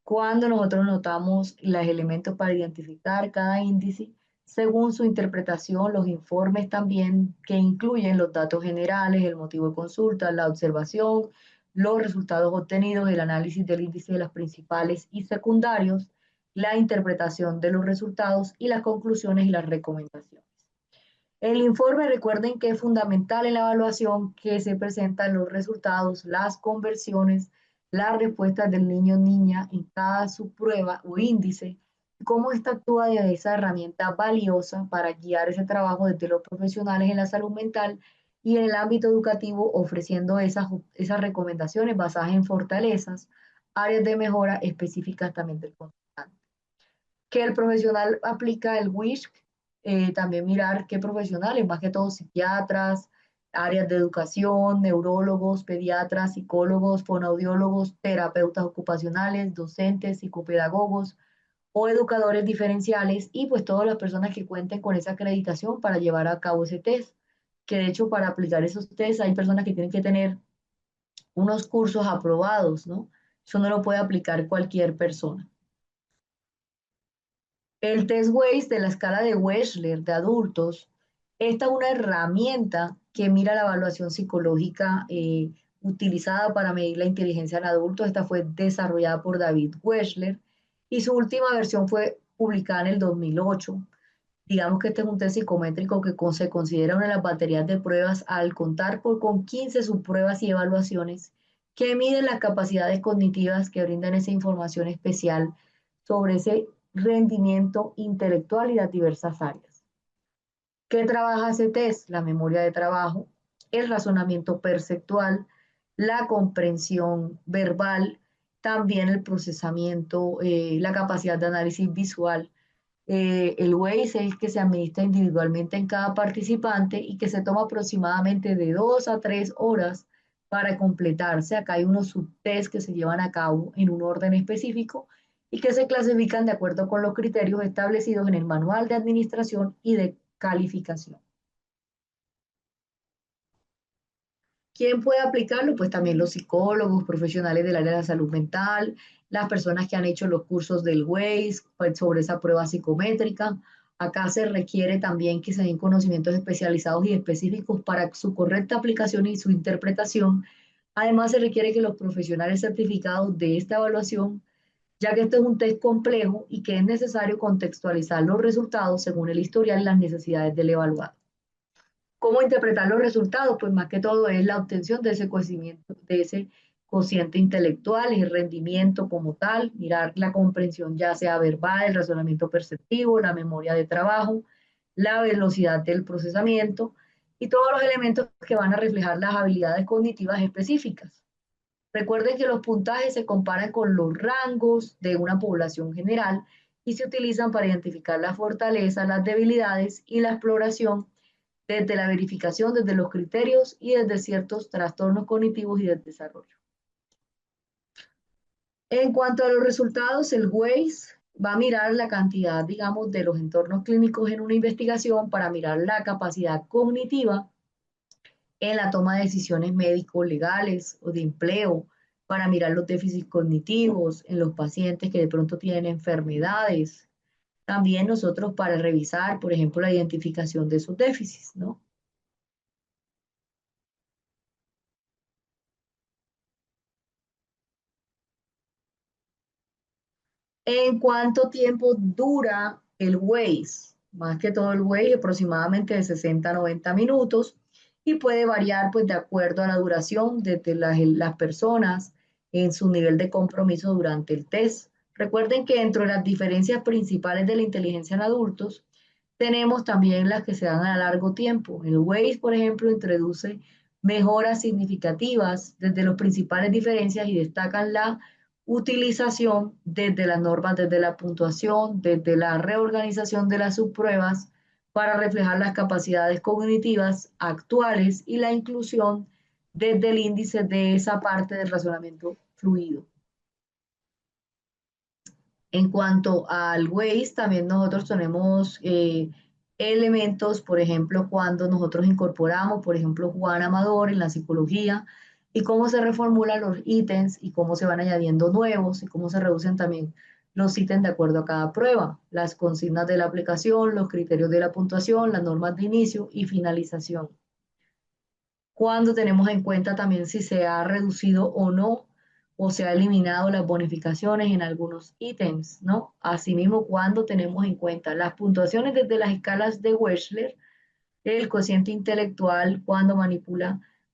Cuando nosotros notamos los elementos para identificar cada índice, según su interpretación, los informes también que incluyen los datos generales, el motivo de consulta, la observación, los resultados obtenidos, el análisis del índice de las principales y secundarios, la interpretación de los resultados y las conclusiones y las recomendaciones. El informe, recuerden que es fundamental en la evaluación que se presentan los resultados, las conversiones, las respuestas del niño o niña en cada subprueba o índice, y cómo esta actúa de esa herramienta valiosa para guiar ese trabajo desde los profesionales en la salud mental y en el ámbito educativo, ofreciendo esas recomendaciones basadas en fortalezas, áreas de mejora específicas también del consultante. Que el profesional aplica el WISC, también mirar qué profesionales, más que todo psiquiatras, áreas de educación, neurólogos, pediatras, psicólogos, fonoaudiólogos, terapeutas ocupacionales, docentes, psicopedagogos o educadores diferenciales y pues todas las personas que cuenten con esa acreditación para llevar a cabo ese test, que de hecho para aplicar esos test hay personas que tienen que tener unos cursos aprobados, ¿no? Eso no lo puede aplicar cualquier persona. El test WAIS de la escala de Wechsler de adultos, esta es una herramienta que mira la evaluación psicológica utilizada para medir la inteligencia en adultos. Esta fue desarrollada por David Wechsler y su última versión fue publicada en el 2008. Digamos que este es un test psicométrico que se considera una de las baterías de pruebas al contar con 15 subpruebas y evaluaciones que miden las capacidades cognitivas que brindan esa información especial sobre ese rendimiento intelectual y las diversas áreas. ¿Qué trabaja ese test? La memoria de trabajo, el razonamiento perceptual, la comprensión verbal, también el procesamiento, la capacidad de análisis visual. El Waze es el que se administra individualmente en cada participante y que se toma aproximadamente de 2 a 3 horas para completarse. Acá hay unos subtests que se llevan a cabo en un orden específico y que se clasifican de acuerdo con los criterios establecidos en el Manual de Administración y de Calificación. ¿Quién puede aplicarlo? Pues también los psicólogos, profesionales del área de la salud mental, las personas que han hecho los cursos del WAIS pues, sobre esa prueba psicométrica. Acá se requiere también que se den conocimientos especializados y específicos para su correcta aplicación y su interpretación. Además, se requiere que los profesionales certificados de esta evaluación, ya que este es un test complejo y que es necesario contextualizar los resultados según el historial y las necesidades del evaluado. ¿Cómo interpretar los resultados? Pues más que todo es la obtención de ese conocimiento, de ese cociente intelectual, el rendimiento como tal, mirar la comprensión ya sea verbal, el razonamiento perceptivo, la memoria de trabajo, la velocidad del procesamiento y todos los elementos que van a reflejar las habilidades cognitivas específicas. Recuerden que los puntajes se comparan con los rangos de una población general y se utilizan para identificar las fortalezas, las debilidades y la exploración desde la verificación, desde los criterios y desde ciertos trastornos cognitivos y del desarrollo. En cuanto a los resultados, el WAIS va a mirar la cantidad, digamos, de los entornos clínicos en una investigación para mirar la capacidad cognitiva en la toma de decisiones médico-legales o de empleo, para mirar los déficits cognitivos en los pacientes que de pronto tienen enfermedades. También nosotros para revisar, por ejemplo, la identificación de esos déficits, ¿no? ¿En cuánto tiempo dura el Waze? Más que todo el Waze, aproximadamente de 60 a 90 minutos y puede variar pues de acuerdo a la duración de las personas en su nivel de compromiso durante el test. Recuerden que dentro de las diferencias principales de la inteligencia en adultos, tenemos también las que se dan a largo tiempo. El Waze, por ejemplo, introduce mejoras significativas desde las principales diferencias y destacan la utilización desde las normas, desde la puntuación, desde la reorganización de las subpruebas para reflejar las capacidades cognitivas actuales y la inclusión desde el índice de esa parte del razonamiento fluido. En cuanto al Waze, también nosotros tenemos elementos, por ejemplo, cuando nosotros incorporamos, por ejemplo, Juan Amador en la psicología, y cómo se reformulan los ítems y cómo se van añadiendo nuevos y cómo se reducen también los ítems de acuerdo a cada prueba, las consignas de la aplicación, los criterios de la puntuación, las normas de inicio y finalización. Cuando tenemos en cuenta también si se ha reducido o no o se ha eliminado las bonificaciones en algunos ítems, ¿no? Asimismo, cuando tenemos en cuenta las puntuaciones desde las escalas de Wechsler, el cociente intelectual, cuando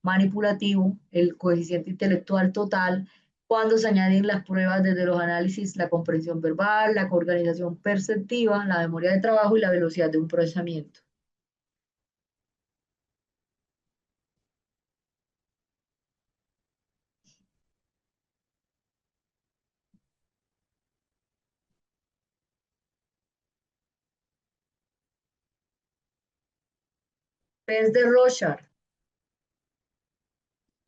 manipulativo, el coeficiente intelectual total, cuando se añaden las pruebas desde los análisis, la comprensión verbal, la coorganización perceptiva, la memoria de trabajo y la velocidad de un procesamiento. Test de Rorschach.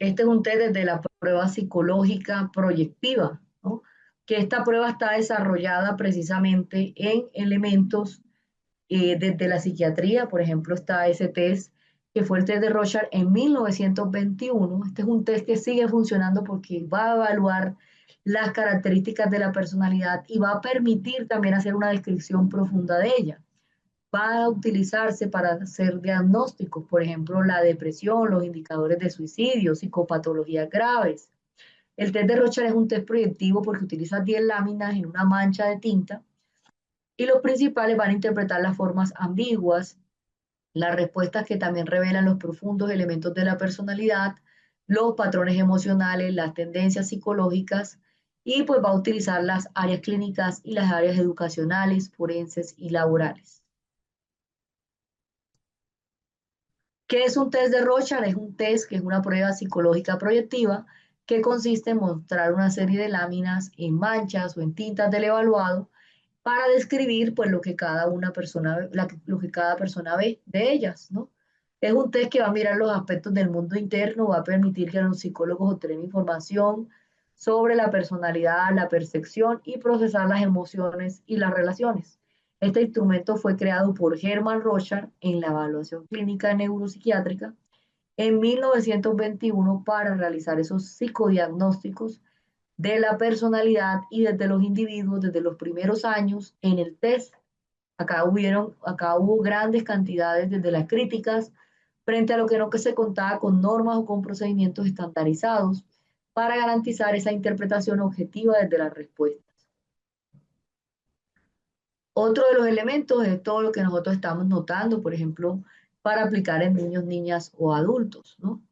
Este es un test desde la prueba psicológica proyectiva, ¿no? Que esta prueba está desarrollada precisamente en elementos desde la psiquiatría. Por ejemplo, está ese test que fue el test de Rorschach en 1921. Este es un test que sigue funcionando porque va a evaluar las características de la personalidad y va a permitir también hacer una descripción profunda de ella. Va a utilizarse para hacer diagnósticos, por ejemplo, la depresión, los indicadores de suicidio, psicopatologías graves. El test de Rorschach es un test proyectivo porque utiliza 10 láminas en una mancha de tinta y los principales van a interpretar las formas ambiguas, las respuestas que también revelan los profundos elementos de la personalidad, los patrones emocionales, las tendencias psicológicas y pues va a utilizar las áreas clínicas y las áreas educacionales, forenses y laborales. ¿Qué es un test de Rorschach? Es un test que es una prueba psicológica proyectiva que consiste en mostrar una serie de láminas en manchas o en tintas del evaluado para describir pues lo que cada una persona, lo que cada persona ve de ellas, ¿no? Es un test que va a mirar los aspectos del mundo interno, va a permitir que los psicólogos obtengan información sobre la personalidad, la percepción y procesar las emociones y las relaciones. Este instrumento fue creado por Hermann Rorschach en la evaluación clínica neuropsiquiátrica en 1921 para realizar esos psicodiagnósticos de la personalidad y desde los individuos, desde los primeros años en el test. Acá hubo grandes cantidades desde las críticas frente a lo que no que se contaba con normas o con procedimientos estandarizados para garantizar esa interpretación objetiva desde las respuestas. Otro de los elementos es todo lo que nosotros estamos notando, por ejemplo, para aplicar en niños, niñas o adultos, ¿no?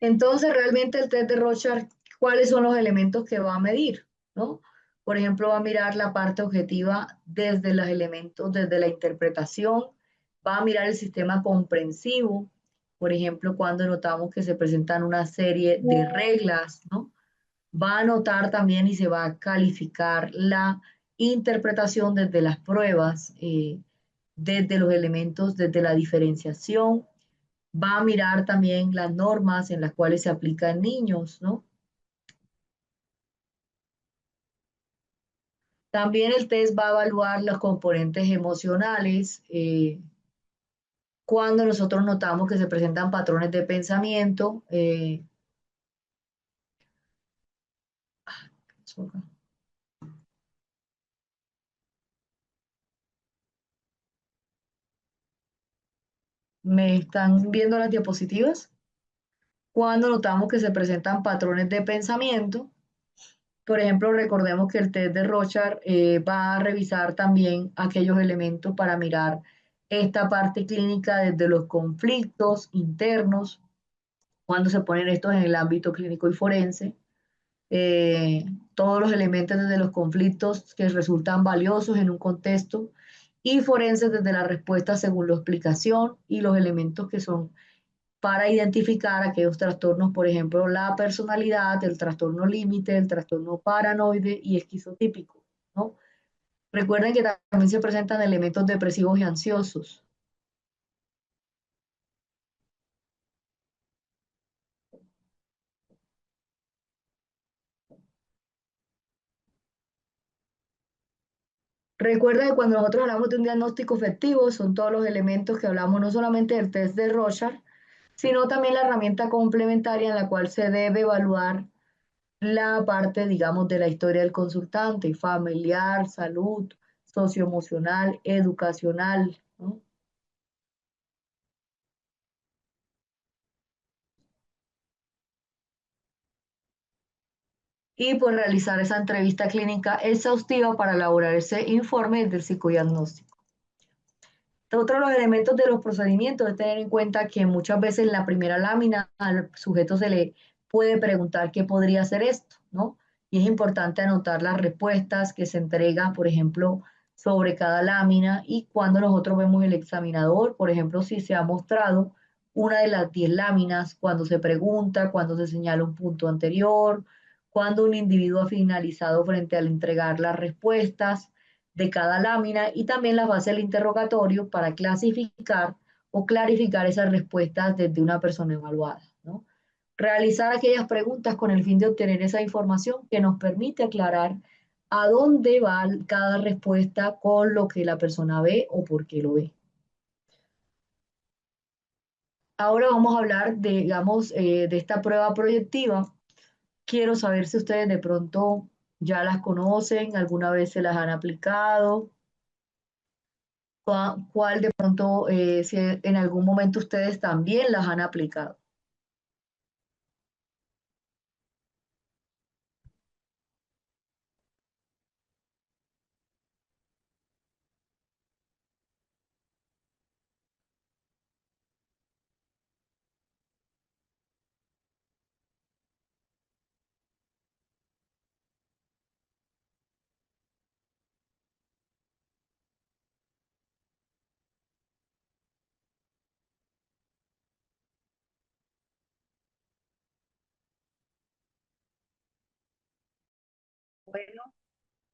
Entonces, realmente el test de Rorschach, ¿cuáles son los elementos que va a medir? ¿No? Por ejemplo, va a mirar la parte objetiva desde los elementos, desde la interpretación, va a mirar el sistema comprensivo, por ejemplo, cuando notamos que se presentan una serie de reglas, ¿no? Va a notar también y se va a calificar la interpretación desde las pruebas, desde los elementos, desde la diferenciación, va a mirar también las normas en las cuales se aplica en niños, ¿no? También el test va a evaluar los componentes emocionales. Cuando nosotros notamos que se presentan patrones de pensamiento, ¿me están viendo las diapositivas? Cuando notamos que se presentan patrones de pensamiento, por ejemplo, recordemos que el test de Rorschach va a revisar también aquellos elementos para mirar esta parte clínica desde los conflictos internos, cuando se ponen estos en el ámbito clínico y forense, todos los elementos desde los conflictos que resultan valiosos en un contexto y forenses desde la respuesta según la explicación y los elementos que son para identificar aquellos trastornos, por ejemplo, la personalidad, el trastorno límite, el trastorno paranoide y esquizotípico, ¿no? Recuerden que también se presentan elementos depresivos y ansiosos. Recuerda que cuando nosotros hablamos de un diagnóstico efectivo, son todos los elementos que hablamos, no solamente del test de Rorschach, sino también la herramienta complementaria en la cual se debe evaluar la parte, digamos, de la historia del consultante, familiar, salud, socioemocional, educacional, ¿no? Y pues realizar esa entrevista clínica exhaustiva para elaborar ese informe del psicodiagnóstico. Otro de los elementos de los procedimientos es tener en cuenta que muchas veces en la primera lámina al sujeto se le puede preguntar qué podría hacer esto, ¿no? Y es importante anotar las respuestas que se entregan, por ejemplo, sobre cada lámina y cuando nosotros vemos el examinador, por ejemplo, si se ha mostrado una de las 10 láminas, cuando se pregunta, cuando se señala un punto anterior, cuando un individuo ha finalizado frente al entregar las respuestas de cada lámina y también la fase del interrogatorio para clasificar o clarificar esas respuestas desde una persona evaluada, ¿no? Realizar aquellas preguntas con el fin de obtener esa información que nos permite aclarar a dónde va cada respuesta con lo que la persona ve o por qué lo ve. Ahora vamos a hablar de, digamos, de esta prueba proyectiva. Quiero saber si ustedes de pronto ya las conocen, alguna vez se las han aplicado, cuál de pronto, si en algún momento ustedes también las han aplicado. Bueno,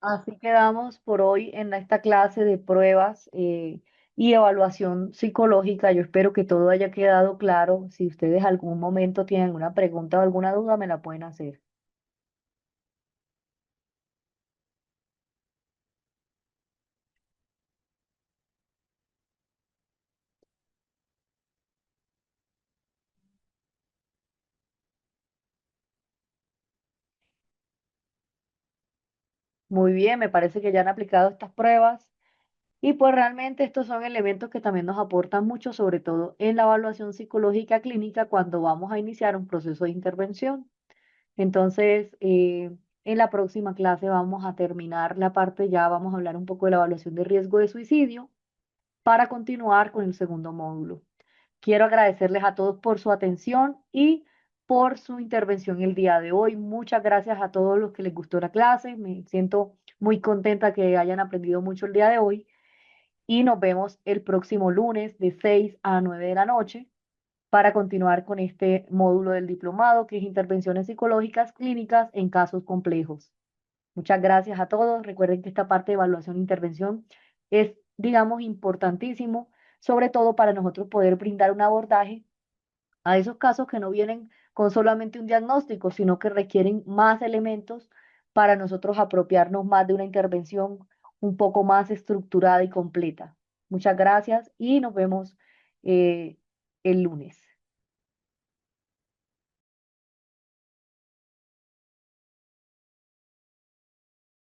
así quedamos por hoy en esta clase de pruebas y evaluación psicológica. Yo espero que todo haya quedado claro. Si ustedes algún momento tienen alguna pregunta o alguna duda, me la pueden hacer. Muy bien, me parece que ya han aplicado estas pruebas y pues realmente estos son elementos que también nos aportan mucho, sobre todo en la evaluación psicológica clínica cuando vamos a iniciar un proceso de intervención. Entonces, en la próxima clase vamos a terminar la parte, ya vamos a hablar un poco de la evaluación de riesgo de suicidio para continuar con el segundo módulo. Quiero agradecerles a todos por su atención y por su intervención el día de hoy. Muchas gracias a todos los que les gustó la clase. Me siento muy contenta que hayan aprendido mucho el día de hoy y nos vemos el próximo lunes de 6 a 9 de la noche para continuar con este módulo del diplomado, que es intervenciones psicológicas clínicas en casos complejos. Muchas gracias a todos. Recuerden que esta parte de evaluación e intervención es, digamos, importantísimo, sobre todo para nosotros poder brindar un abordaje a esos casos que no vienen con solamente un diagnóstico, sino que requieren más elementos para nosotros apropiarnos más de una intervención un poco más estructurada y completa. Muchas gracias y nos vemos el lunes.